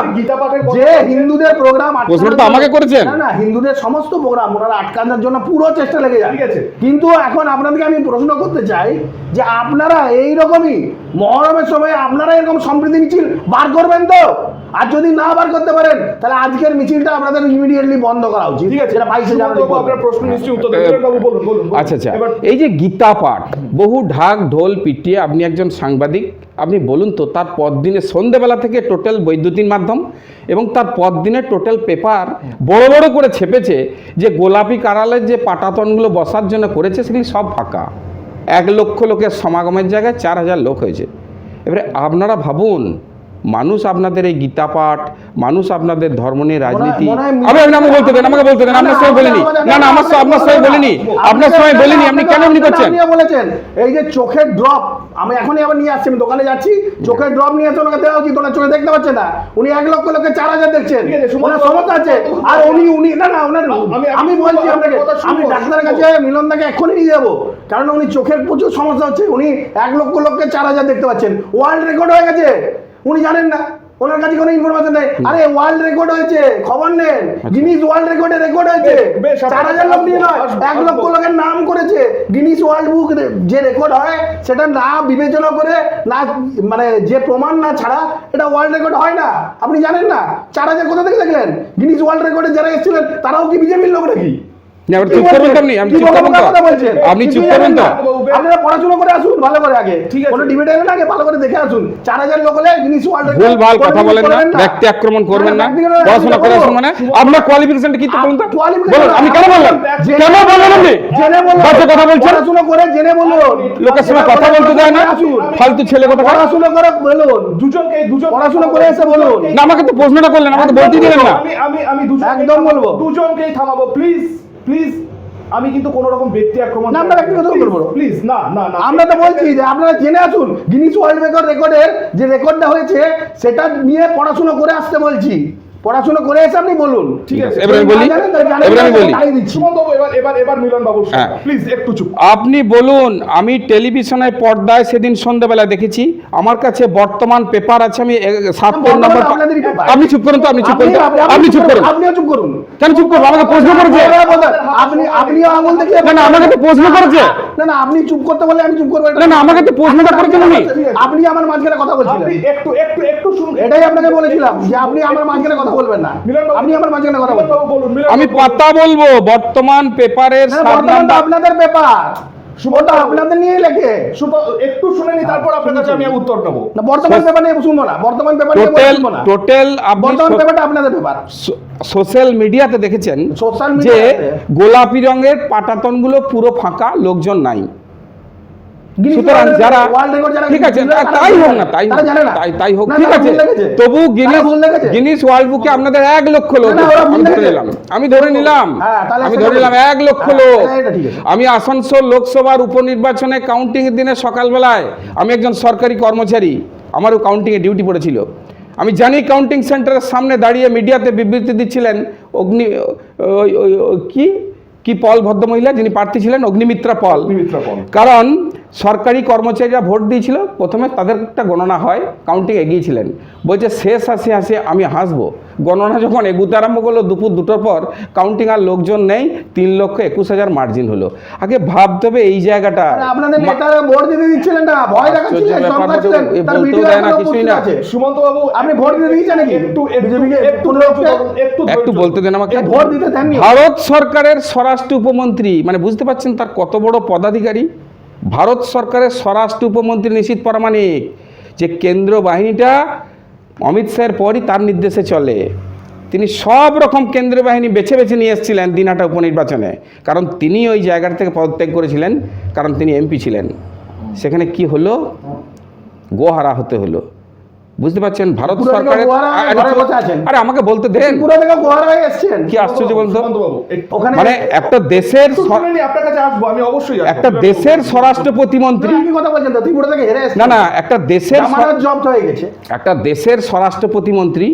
যে হিন্দুদের প্রোগ্রাম, প্রশ্নটা তো আমাকে করেছেন। না না, হিন্দুদের সমস্ত প্রোগ্রাম ওনারা আটকানোর জন্য পুরো চেষ্টা লেগে যায়। ঠিক আছে, কিন্তু এখন আপনাদেরকে আমি প্রশ্ন করতে চাই যে আপনারা এই রকমই মহরমের সময় আপনারা এরকম সম্প্রীতি মিছিল বার করবেন তো? আর যদি না বার করতে পারেন তাহলে আজকের মিছিলটা আপনাদের ইমিডিয়েটলি বন্ধ করা উচিত। ঠিক আছে, সেটা 22 জানুয়ারি আপনার প্রশ্ন নিশ্চয়ই উত্তর দেবেন বাবু, বলুন। আচ্ছা, এই যে গীতা পাঠ বহু ঢাক ঢোল পিটিয়ে, আপনি একজন সাংবাদিক, আপনি বলুন তো তার পরদিনে সন্ধ্যেবেলা থেকে টোটাল বৈদ্যুতিন মাধ্যম এবং তার পরদিনে টোটাল পেপার বড় বড় করে ছেপেছে যে গোলাপি কারালের যে পাটাতনগুলো বসার জন্য করেছে সেগুলি সব ফাঁকা। 1 লক্ষ লোকের সমাগমের জায়গায় 4000 লোক হয়েছে। এবারে আপনারা ভাবুন, মানুষ আপনাদের এই গীতা পাঠ, মানুষ আপনাদের ধর্ম নিয়ে রাজনীতি, আমাকে বলতে দেন, আমাকে বলতে দেন। আপনার সময় বলিনি, না না, আপনার সময় বলিনি, আপনার সময় বলিনি। আপনি কেন এমনি করছেন? বলেছেন এই যে চোখের ড্রপ, আমি এখনই আবার নিয়ে আসছি, আমি দোকানে যাচ্ছি, চোখের ড্রপ নিয়ে এসে ওনাকে দেওয়া উচিত। ওনার চোখে দেখতে পাচ্ছে না, উনি 1 লক্ষ লোকের 4000 দেখছেন, ওনার সমস্যা আছে। আর উনি না না, ওনার আমি বলছি আপনাকে, আমি ডাক্তারের কাছে মিলনদাকে এখনই নিয়ে যাবো, কারণ উনি চোখের প্রচুর সমস্যা হচ্ছে। উনি 1 লক্ষ লোককে 4000 দেখতে পাচ্ছেন, ওয়ার্ল্ড রেকর্ড হয়ে গেছে। উনি জানেন না, ওনার কাছে কোনো ইনফরমেশন নেই। আরে ওয়ার্ল্ড রেকর্ড হয়েছে, খবর নেন, গিনিস ওয়ার্ল্ড রেকর্ডে রেকর্ড হয়েছে। 4000 লোক নিয়ে নয়, 1 লক্ষ লোকের নাম করেছে। গিনিস ওয়ার্ল্ড বুক যে রেকর্ড হয় সেটা না বিবেচনা করে, না মানে যে প্রমাণ না ছাড়া এটা ওয়ার্ল্ড রেকর্ড হয় না। আপনি জানেন না? 4000 কোথা থেকে দেখলেন? গিনিস ওয়ার্ল্ড রেকর্ডে যারা এসেছিলেন তারাও কি বিজেপির লোক নাকি? চুপ করবেন তো, আপনি চুপ করবেন তো, আপনি চুপ করবেন তো। আপনারা পড়াশোনা করে আসুন ভালো করে আগে, কোনো ডিবেট এর আগে ভালো করে দেখে আসুন। 4000 লোক হলে জিনিস ওয়ার্ল্ড রেকর্ড ভুলভাল কথা বলেন না, ব্যক্তি আক্রমণ করবেন না, পড়াশোনা করে আসুন। মানে আপনার কোয়ালিফিকেশনটা কি তো বলুন তো, বলুন। আমি কেন বললাম, কেন বললেন আপনি? জেনে বলুন, বাজে কথা বলছেন। পড়াশোনা করে জেনে বলুন, লোকের সঙ্গে কথা বলতে দেয় না, ফালতু ছেলে কথা। পড়াশোনা করে বলুন, দুজন পড়াশোনা করে এসে বলুন। না, আমাকে তো প্রশ্নটা করলেন, আমাকে বলতে দিলেন না। আমি একদম বলবো, দুজনকেই থামাবো, প্লিজ। আমি কিন্তু কোনো রকম ব্যক্তি আক্রমণ না, আমরা ব্যক্তিগত করবো না। প্লিজ না না না আমরা তো বলছি যে আপনারা জেনে আসুন গিনিস ওয়ার্ল্ড রেকর্ডের যে রেকর্ডটা হয়েছে সেটা নিয়ে পড়াশোনা করে আসতে বলছি, পড়াশোনা করে এসে আপনি বলুন। ঠিক আছে এবার আমি বলি, এবার আমি বলি। সুমন্ত বাবু এবার এবার এবার মিলন বাবু হ্যাঁ। প্লিজ একটু চুপ। আপনি বলুন, আমি টেলিভিশনের পর্দায় সেদিন সন্ধ্যাবেলা দেখেছি, আমার কাছে বর্তমান পেপার আছে, আমি 7 নম্বর। আপনাদেরই পেপার। আপনি চুপ করুন তো, আপনি চুপ করুন তো, আপনি চুপ করুন। আপনিও চুপ করুন। কেন চুপ করবো? আমাকে প্রশ্ন করেছে। আপনিও আঙুল দেখিয়ে না না, আমাকে তো প্রশ্ন করেছে। না না, আপনি চুপ করতে বলে আমি চুপ করবো? না না, আমাকে তো প্রশ্নটা করেছেন উনি। আপনি আমার মাঝখানে কথা বলছিলেন। আপনি একটু একটু একটু শুনুন। এটাই আপনাকে বলেছিলাম যে আপনি আমার মাঝখানে কথা বলবেন না। মিলন বাবু, আপনি আমার মাঝখানে কথা মিলন বলবেন। বাবু বলুন। মিলন আমি বাবু বলুন। পাতা বলবো, বর্তমান পেপারের না, 7 বর্তমান তো নম্বর। আপনাদের পেপার, ওটা আপনাদের নিয়েই লেখে। একটু শুনে নি, তারপর আপনার কাছে আমি উত্তর নেবো। না, বর্তমান পেপার নিয়ে শুনবো না, বর্তমান পেপার নিয়ে শুনবো না। টোটাল আপনি বর্তমান পেপারটা আপনাদের পেপার। সোশ্যাল মিডিয়াতে দেখেছেন সোশ্যাল যে মিডিয়াতে গোলাপি রঙের পাটাতনগুলো পুরো ফাঁকা, লোকজন নাই। গিনিস সুতরাং যারা ওয়ার্ল্ড রেকর্ড যারা ঠিক আছে, তারা তাই হোক জানে না, তাই হোক, তারা জানে না। তাই হোক, না, ঠিক তারা আছে। ভুল লিখেছে। তবু তারা ভুল লিখেছে। গিনিস ওয়ার্ল্ড বুকে আপনাদের 1 লক্ষ লোক, না, ওরা ভুল আমি ধরে লিখেছে। নিলাম, আমি ধরে নিলাম, হ্যাঁ, তাহলে আমি সেটা ধরে নিলাম বলুন। 1 লক্ষ হ্যাঁ, লোক। এটা ঠিক আছে। আমি আসানসোল লোকসভার উপনির্বাচনে কাউন্টিং এর দিনে সকালবেলায়, আমি একজন সরকারি কর্মচারী, আমারও কাউন্টিং এ ডিউটি পড়েছিল। আমি জানি কাউন্টিং সেন্টারের সামনে দাঁড়িয়ে মিডিয়াতে বিবৃতি দিচ্ছিলেন অগ্নি কি পল ভদ্রমহিলা যিনি প্রার্থী ছিলেন, অগ্নিমিত্রা পল। অগ্নিমিত্রা পল। কারণ সরকারি কর্মচারীরা ভোট দিয়েছিল, প্রথমে তাদের একটা গণনা হয়, কাউন্টিং এগিয়েছিলেন, বলছে শেষ হাসি হাসি আমি হাসবো। গণনা যখন এগুতে আরম্ভ করলো দুপুর 2টোর পর, কাউন্টিং আর লোকজন নেই, 3,21,000 মার্জিন হলো। আগে ভাবতে হবে এই জায়গাটা। আরে আপনাদের নেতারা ভোট দিতে দিচ্ছিলেন না, ভয় দেখাচ্ছিলেন, আশ্চর্য শঙ্কা ব্যাপার, ছিলেন, এ তার বলতেও ভিডিও দেয় না, এখনো কিছুই উপস্থিত না। আছে। সুমন্ত বাবু আপনি ভোট দিতে দিয়েছেন নাকি? একটু বলতে দেন আমাকে। ভোট দিতে দেননি। ভারত সরকারের স্বরাষ্ট্র উপমন্ত্রী, মানে বুঝতে পারছেন তার কত বড় পদাধিকারী। ভারত সরকারের স্বরাষ্ট্র উপমন্ত্রী নিশীথ প্রামাণিক, যে কেন্দ্র বাহিনীটা অমিত শাহের পরই তার নির্দেশে চলে। তিনি সব রকম কেন্দ্রীয় বাহিনী বেছে বেছে নিয়ে এসেছিলেন দিনহাটা উপনির্বাচনে, কারণ তিনি ওই জায়গার থেকে পদত্যাগ করেছিলেন, কারণ তিনি এমপি ছিলেন। সেখানে কি হলো? গোহারা হতে হলো। বুঝতে পারছেন ভারত ত্রিপুরা থেকে সরকারের। গোহারা হয়ে ঘরে বসে আছেন। আরে আমাকে বলতে দেন, পুরো থেকে গোহারা হয়ে এসেছেন। কি আশ্চর্য বলতো। সুমন্ত বাবু ওখানে মানে একটা দেশের শুনে নি, আপনার কাছে আসবো, আমি অবশ্যই আসবো। একটা দেশের স্বরাষ্ট্র প্রতিমন্ত্রী, কি কথা বলছেন তো? ত্রিপুরা থেকে হেরে এসেছেন। না না, একটা দেশের জামানত জব্দ হয়ে গেছে। একটা দেশের স্বরাষ্ট্র প্রতিমন্ত্রী,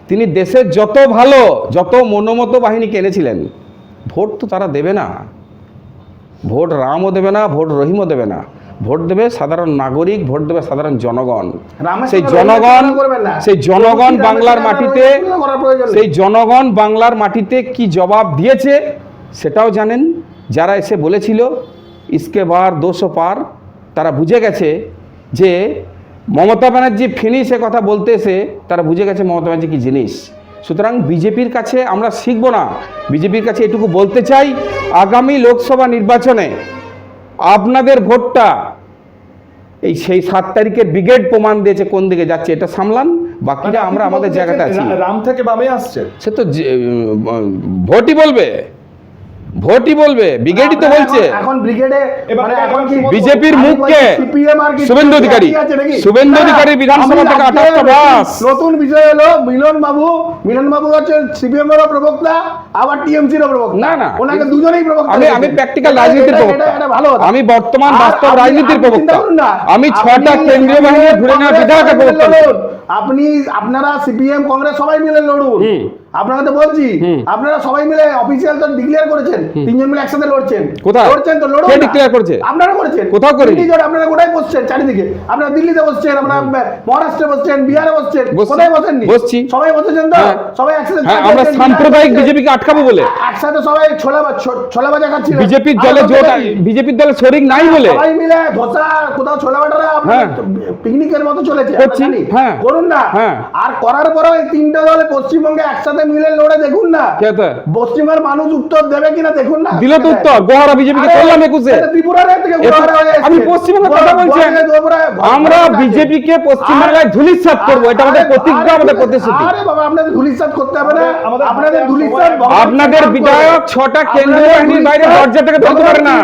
তিনি দেশের যত ভালো, যত মনোমত বাহিনীকে এনেছিলেন, ভোট তো তারা দেবে না। ভোট রামও দেবে না, ভোট রহিমও দেবে না। ভোট দেবে সাধারণ নাগরিক, ভোট দেবে সাধারণ জনগণ। রামের সেই সঙ্গে জনগণ, তুলনা করবেন না। সেই জনগণ রামের বাংলার সঙ্গে মাটিতে, তুলনা করার প্রয়োজন নেই। সেই জনগণ বাংলার মাটিতে কি জবাব দিয়েছে সেটাও জানেন। যারা এসে বলেছিল ইসকে বার 200 পার, তারা বুঝে গেছে যে মমতা ব্যানার্জি ফিনিশে কথা বলতে এসে তারা বুঝে গেছে মমতা ব্যানার্জি কি জিনিস। সুতরাং বিজেপির কাছে আমরা শিখব না। বিজেপির কাছে এটুকু বলতে চাই, আগামী লোকসভা নির্বাচনে আপনাদের ভোটটা সেই 7 তারিখের ব্রিগেড প্রমাণ দিয়েছে কোন দিকে যাচ্ছে, এটা সামলান, বাকিটা আমরা আমাদের জায়গাতে আছি। রাম থেকে বামে আসছে, সে তো ভোটই বলবে, ভোটই বলবে, ব্রিগেডই তো বলছে। এখন ব্রিগেডে এবার এখন কি বিজেপির মুখকে সিপিএম আর কি শুভেন্দু অধিকারী, শুভেন্দু অধিকারী বিধানসভা থেকে 28টা বাস। নতুন বিষয় হলো মিলন বাবু হচ্ছে সিপিএম এর প্রবক্তা, আবার টিএমসি এর প্রবক্তা। না না, ওনাকে দুজনেই প্রবক্তা। আমি প্র্যাকটিক্যাল রাজনীতির প্রবক্তা, এটা ভালো কথা। আমি বর্তমান আর বাস্তব আপনি রাজনীতির চিন্তা প্রবক্তা, করুন না, আমি 6টা আপনি কেন্দ্রীয় বাহিনী ঘুরে নেওয়া বিধায়কের প্রবক্তা। আপনারা সিপিএম কংগ্রেস সবাই মিলে লড়ুন। আপনারা তো বলছি, আপনারা সবাই মিলে অফিসিয়াল তো ডিক্লেয়ার করেছেন, 3 জন মিলে একসাথে লড়ছেন। কোথায় লড়ছেন তো লড়ুন। কে না। ডিক্লেয়ার করেছে? আপনারা করেছেন। কোথাও করেনি। আপনারা কোথায় বসছেন? চারিদিকে আপনারা দিল্লিতে বসছেন, আপনারা মহারাষ্ট্রে বসছেন, বিহারে বসছেন, বসছি। কোথায় বসেননি? বসছি। সবাই বসেছেন তো? হ্যাঁ। সবাই একসাথে হ্যাঁ, আমরা সাম্প্রদায়িক বিজেপিকে আটকাবো বলে একসাথে সবাই ছোলা ভাজা খাচ্ছিলেন। বিজেপির দলে জোট, বিজেপির দলে শরিক নাই বলে সবাই মিলে ধোসা, কোথাও ছোলা ভাটারা হ্যাঁ। পিকনিকের মতো চলেছে। করছি। জানি। হ্যাঁ। করুন না। হ্যাঁ। আর করার পরেও এই 3টে দলে পশ্চিমবঙ্গে একসাথে মিলে লড়ে দেখুন না, কে পশ্চিমবঙ্গের মানুষ উত্তর দেবে কিনা দেখুন না। দিল তো উত্তর, গোহারা বিজেপিকে করলাম 21-এ। ত্রিপুরার থেকে গোহারা হয়ে এসেছে। আমি পশ্চিমবঙ্গের কথা বলছেন, আমরা বিজেপিকে পশ্চিমবাংলায় ধুলিস্যাৎ করবো, এটা আমাদের প্রতিজ্ঞা, আমাদের প্রতিশ্রুতি। আরে বাবা, আপনাদের ধুলিস্যাৎ করতে হবে না, আপনাদের ধুলিস্যাৎ আপনাদের বিধায়ক 6টা কেন্দ্রীয় বাহিনীর বাইরে দরজা থেকে ধরতে পারে না,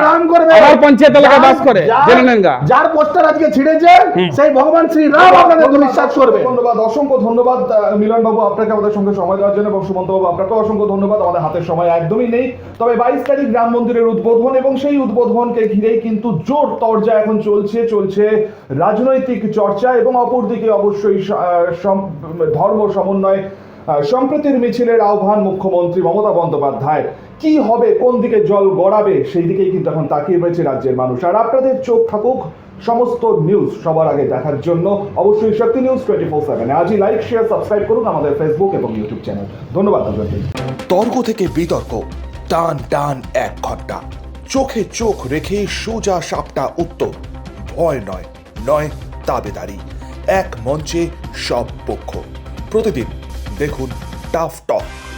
আমার পঞ্চায়েত এলাকায় বাস করে, জেনে নেন গা। যার পোস্টার আজকে ছিঁড়েছে সেই ভগবান শ্রী রাম আপনাদের ধুলিস্যাৎ করবে। ধন্যবাদ, অসংখ্য ধন্যবাদ মিলন বাবু আপনাকে আমাদের সঙ্গে সময় দেওয়ার জন্য। এবং সুমন্তবাবু আপনাকে অসংখ্য ধন্যবাদ। আমাদের হাতের সময় একদমই নেই, তবে 22 তারিখ রাম মন্দিরের উদ্বোধন এবং সেই উদ্বোধনকে ঘিরেই কিন্তু জোর তরজা এখন চলছে রাজনৈতিক চর্চা, এবং অপরদিকে অবশ্যই ধর্ম সমন্বয় সম্প্রীতির মিছিলের আহ্বান মুখ্যমন্ত্রী মমতা বন্দ্যোপাধ্যায়। কি হবে, কোন দিকে জল গড়াবে, সেই দিকেই কিন্তু এখন তাকিয়ে রয়েছে রাজ্যের মানুষ। আর আপনাদের চোখ থাকুক সমস্ত নিউজ সবার আগে দেখার জন্য অবশ্যই শক্তি নিউজ 24/7 আজই লাইক, শেয়ার, সাবস্ক্রাইব করুন আমাদের ফেসবুক এবং ইউটিউব চ্যানেল। ধন্যবাদ দুজনকে। তর্ক থেকে বিতর্ক, টান টান 1 ঘন্টা, চোখে চোখ রেখে সোজা সাপটা উত্তর, ভয় নয়, নয় দাবেদারি, এক মঞ্চে সব পক্ষ। প্রতিদিন দেখুন টাফ টক।